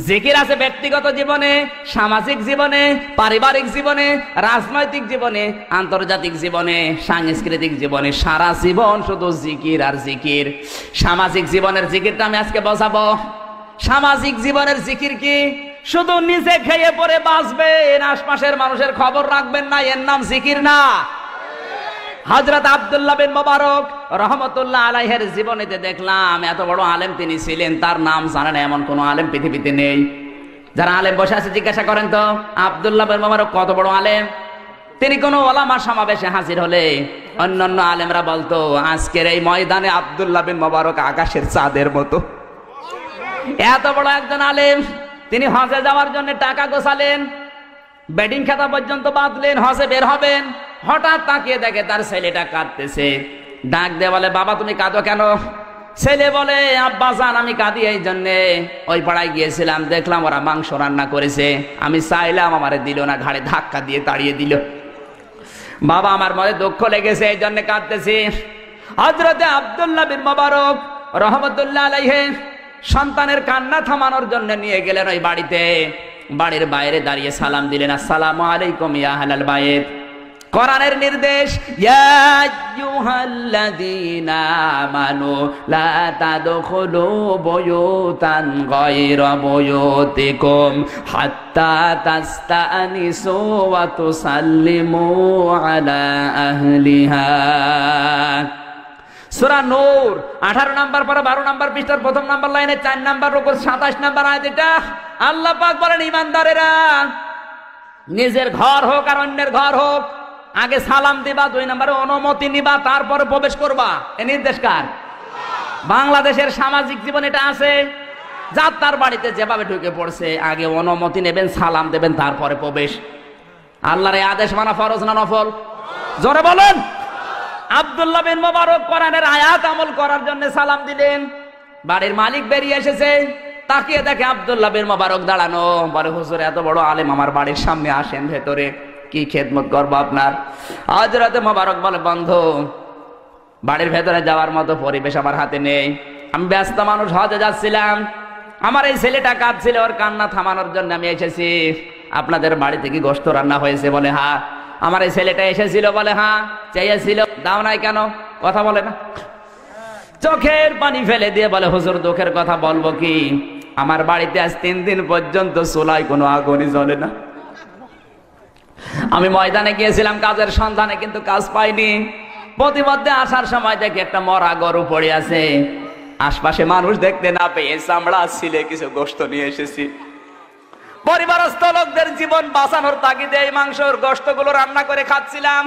জিকির আছে ব্যক্তিগত জীবনে, সামাজিক জীবনে, পারিবারিক জীবনে, রাজনৈতিক জীবনে, আন্তর্জাতিক জীবনে, সাংস্কৃতিক জীবনে, সারা জীবন শুধু জিকির আর জিকির। সামাজিক জীবনের জিকিরটা আমি আজকে বোঝাবো। সামাজিক জীবনের জিকির কি? শুধু নিজে খেয়ে পরে বাঁচবেন, আশপাশের মানুষের খবর রাখবেন না, এর নাম জিকির না। হযরত আব্দুল্লাহ বিন মুবারক রহমতুল্লাহ আলাইহির জীবনীতে দেখলাম এত বড় আলেম তিনি ছিলেন, তার নাম জানেন এমন কোন আলেম পৃথিবীতে নেই। যারা আলেম বসে আছে জিজ্ঞাসা করেন তো, আব্দুল্লাহ বিন মুবারক কত বড় আলেম? তিনি কোন ওলামা সমাবেশে হাজির হলে অন্যান্য আলেমরা বলতো, আজকের এই ময়দানে আব্দুল্লাহ বিন মুবারক আকাশের চাঁদের মতো। এত বড় একজন আলেম, তিনি হজে যাওয়ার জন্য টাকা গোছালেন, বেডিং খাতা পর্যন্ত বাঁধলেন, হজে বের হবেন। হঠাৎ তাকিয়ে দেখে তার ছেলেটা কাঁদতেছে। ডাক দিয়ে বলে, বাবা তুমি কাঁদো কেন? ছেলে বলে, আব্বা জান আমি কাঁদি এই জন্যে, ওই পাড়ায় গিয়েছিলাম, দেখলাম ওরা মাংস রান্না করেছে, আমি চাইলাম আমারে দিল না, ঘাড়ে ধাক্কা দিয়ে তাড়িয়ে দিল। বাবা আমার মনে দুঃখ লেগেছে, এই জন্য কাঁদতেছি। হযরতে আব্দুল্লাহ বিন মুবারক রহমতুল্লাহ আলাইহি সন্তানের কান্না থামানোর জন্য নিয়ে গেলেন ওই বাড়িতে। বাড়ির বাইরে দাঁড়িয়ে সালাম দিলেন, আসসালামু আলাইকুম ইয়া আহলাল বাইত। কোরআনের নির্দেশ, ইয়া আইয়ুহাল্লাযীনা আমানু লা তাদখুলু বুয়ুতান গায়রা বুয়ুতিকুম হাত্তা তাস্তানিসু ওয়া তুসাল্লিমু আলা আহলিহা। সূরা নূর 18 নম্বর পারা 12 নম্বর পৃষ্ঠার প্রথম নম্বর লাইনে 4 নম্বর রুকু 27 নম্বর আয়াত। এটা আল্লাহ পাক বলেন, ঈমানদারেরা নিজের ঘর হোক আর অন্যের ঘর হোক, আগে সালাম দিবা, 2 নম্বরে অনুমতি নিবা, তারপরে প্রবেশ করবা। এই নির্দেশ কার? বাংলাদেশের সামাজিক জীবন এটা আছে। যার তার বাড়িতে যেভাবে ঢুকে পড়ছে, আগে অনুমতি নেবেন, সালাম দেবেন, তারপরে প্রবেশ। আল্লাহর এই আদেশ মানা ফরজ না নফল? জোরে বলেন। আব্দুল্লাহ বিন মুবারক কোরআনের আয়াত আমল করার জন্য সালাম দিলেন। বাড়ির মালিক বেরিয়ে এসেছে, তাকিয়ে দেখে আব্দুল্লাহ বিন মুবারক দাঁড়ানো। বলে, হুজুর এত বড় আলেম আমার বাড়ির সামনে, আসেন ভেতরে, কি খেদমত করবো আপনার? হযরতে মুবারক বলে, বন্ধু বাড়ির ভেতরে যাওয়ার মতো পরিবেশ আমার হাতে নেই, আমি ব্যস্ত মানুষ, হজে যাচ্ছিলাম, আমার এই ছেলেটা কাঁদছিল, ওর কান্না থামানোর জন্য আমি এসেছি। আপনাদের বাড়িতে কি গোশত রান্না হয়েছে? বলে হ্যাঁ। আমার এই ছেলেটা এসেছিল? বলে হ্যাঁ। চেয়েছিল, দাও নাই কেন? কথা বলে না। চোখের পানি ফেলে দিয়ে বলে, হুজুর দুঃখের কথা বলবো কি, আমার বাড়িতে আজ 3 দিন পর্যন্ত চুলায় কোনো আগুনই জ্বলে না। আমি ময়দানে গিয়েছিলাম কাজের সন্ধানে, কিন্তু কাজ পাইনি। প্রতিমধ্যে আসার সময় দেখি একটা মরা গরু পড়ে আছে, আশপাশে মানুষ দেখতে না পেয়ে চামড়া ছিলে কিছু গোশত নিয়ে এসেছি। পরিবারস্থ লোকদের জীবন বাঁচানোর তাগিদে এই মাংসর গোশতগুলো রান্না করে খাচ্ছিলাম।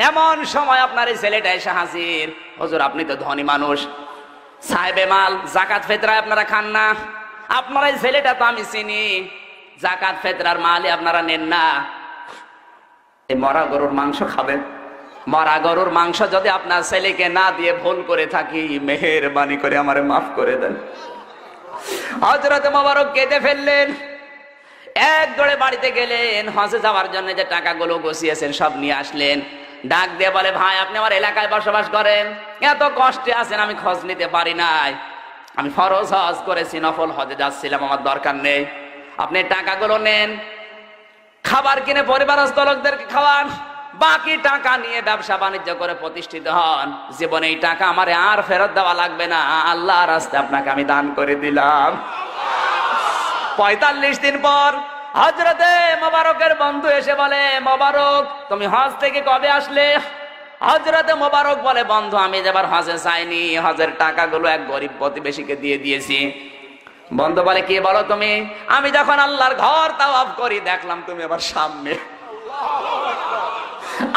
এমন সময় আপনার এই ছেলেটা এসে হাজির। হুজুর আপনি তো ধনী মানুষ, সাহেবে মাল, জাকাত ফেতরা আপনারা খান না, আপনার এই ছেলেটা তো আমি চিনি, জাকাত ফেতরার মালই আপনারা নেন না, এই মরা গরুর মাংস খাবেন? মরা গরুর মাংস যদি আপনার ছেলেকে না দিয়ে ভুল করে থাকি, মেহেরবানি করে আমারে মাফ করে দেন। হযরত মুবারক কেঁদে ফেললেন। এক দৌড়ে বাড়িতে গেলেন, হজে যাওয়ার জন্য যে টাকাগুলো গুছিয়েছেন সব নিয়ে আসলেন। ডাক দিয়ে বলে, ভাই আপনি আমার এলাকায় বসবাস করেন, এত কষ্টে আছেন, আমি খোঁজ নিতে পারি নাই, আমি ফরজ হজ করেছি, নফল হজে যাচ্ছিলাম, আমার দরকার নেই, আপনি টাকাগুলো নেন, খাবার কিনে পরিবারস্থ লোকদেরকে খাওয়ান, বাকি টাকা নিয়ে ব্যবসা বাণিজ্য করে প্রতিষ্ঠিত হন। জীবনে এই টাকা আমারে আর ফেরত দেওয়া লাগবে না, আল্লাহর রাস্তায় আপনাকে আমি দান করে দিলাম। 45 দিন পর হযরতে মোবারকের বন্ধু এসে বলে, মোবারক তুমি হজ থেকে কবে আসলে? হযরতে মোবারক বলে, বন্ধু আমি এবার হজে যাইনি, হজের টাকাগুলো এক গরিব প্রতিবেশীকে দিয়ে দিয়েছি। বন্ধু বলে, কি বলো তুমি? আমি যখন আল্লাহর ঘর তাওয়াফ করি দেখলাম তুমি আবার সামনে।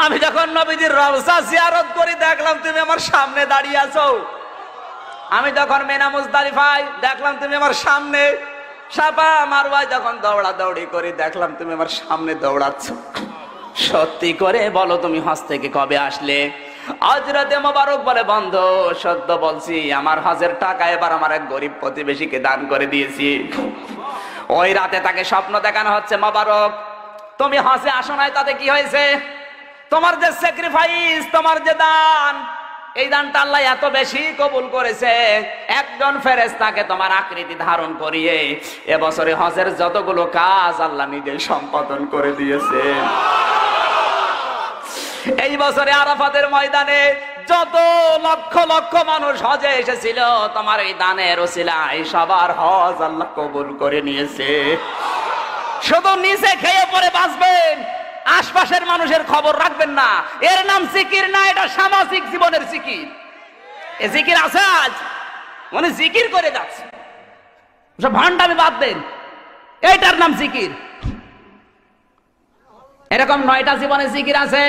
আমি যখন নবীজির রওজা জিয়ারত করি দেখলাম তুমি আমার সামনে দাঁড়িয়ে আছো। আমি যখন মিনা মুজদালিফায় দেখলাম তুমি আমার সামনে। সাফা মারওয়ায় যখন দৌড়াদৌড়ি করি দেখলাম তুমি আমার সামনে দৌড়াচ্ছ। সত্যি করে বলো তুমি হজ থেকে কবে আসলে? হযরতে মোবারক বলে, বন্ধু সত্য বলছি, আমার হজের টাকা এবার আমার এক গরিব প্রতিবেশীকে দান করে দিয়েছি। ওই রাতে তাকে স্বপ্ন দেখানো হচ্ছে, মোবারক তুমি হজে আসো নাই, তাতে কি হয়েছে? তোমার যে স্যাক্রিফাইস, তোমার যে দান, এই দানটা আল্লাহ এত বেশি কবুল করেছে, একজন ফেরেশতাকে তোমার আকৃতি ধারণ করিয়ে এবছরে হজের যতগুলো কাজ আল্লাহ নিজেই সম্পাদন করে দিয়েছে। এই বছরে আরাফাতের ময়দানে যত লক্ষ লক্ষ মানুষ হজে এসেছিল, তোমার এই দানের ওসিলায় সবার হজ আল্লাহ কবুল করে নিয়েছে। শুধু নিচে খেয়ে পরে বাঁচবেন, আশপাশের মানুষের খবর রাখবেন না। এর নাম জিকির না, এটা সামাজিক জীবনের জিকির। এ জিকির আছে আজ, মানে জিকির করে যাচ্ছে, সব ভান্ডামি বাদ দেন, এইটার নাম জিকির। এরকম 9টা জীবনে জিকির আছে।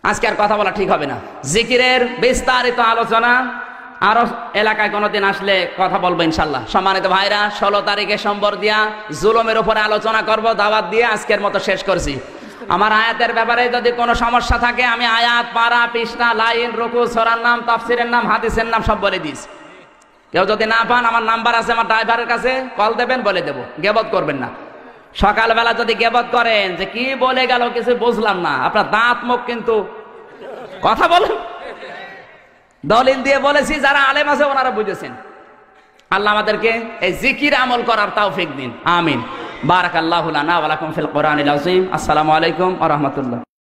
আজকে আর কথা বলা ঠিক হবে না। জিকিরের বিস্তারিত আলোচনা আরো এলাকায় কোনোদিন আসলে কথা বলবো ইনশাল্লাহ। সম্মানিত ভাইরা, 16 তারিখে সোমবার দিয়া জুলুমের উপরে আলোচনা করব, দাওয়াত দিয়ে আজকের মতো শেষ করছি। আমার আয়াতের ব্যাপারে যদি কোনো সমস্যা থাকে আমি আয়াত, পারা, পৃষ্ঠা, লাইন, রুকু, সূরার নাম, তাফসীরের নাম, হাদিসের নাম সব বলে দিস। কেউ যদি না পান আমার নাম্বার আছে আমার ড্রাইভারের কাছে, কল দেবেন, বলে দেবো। গেবত করবেন না। সকালবেলা যদি গেবত করেন যে কি বলে গেল কিছু বুঝলাম না, আপনার দাঁত মুখ কিন্তু কথা বলেন। দলিল দিয়ে বলেছি, যারা আলেম আছে ওনারা বুঝেছেন। আল্লাহ আমাদেরকে এই জিকির আমল করার তৌফিক দিন, আমিন। বারাকাল্লাহু লানা ওয়া লাকুম ফিল কোরআনিল আযীম। আসসালামু আলাইকুম ওয়া রাহমাতুল্লাহ।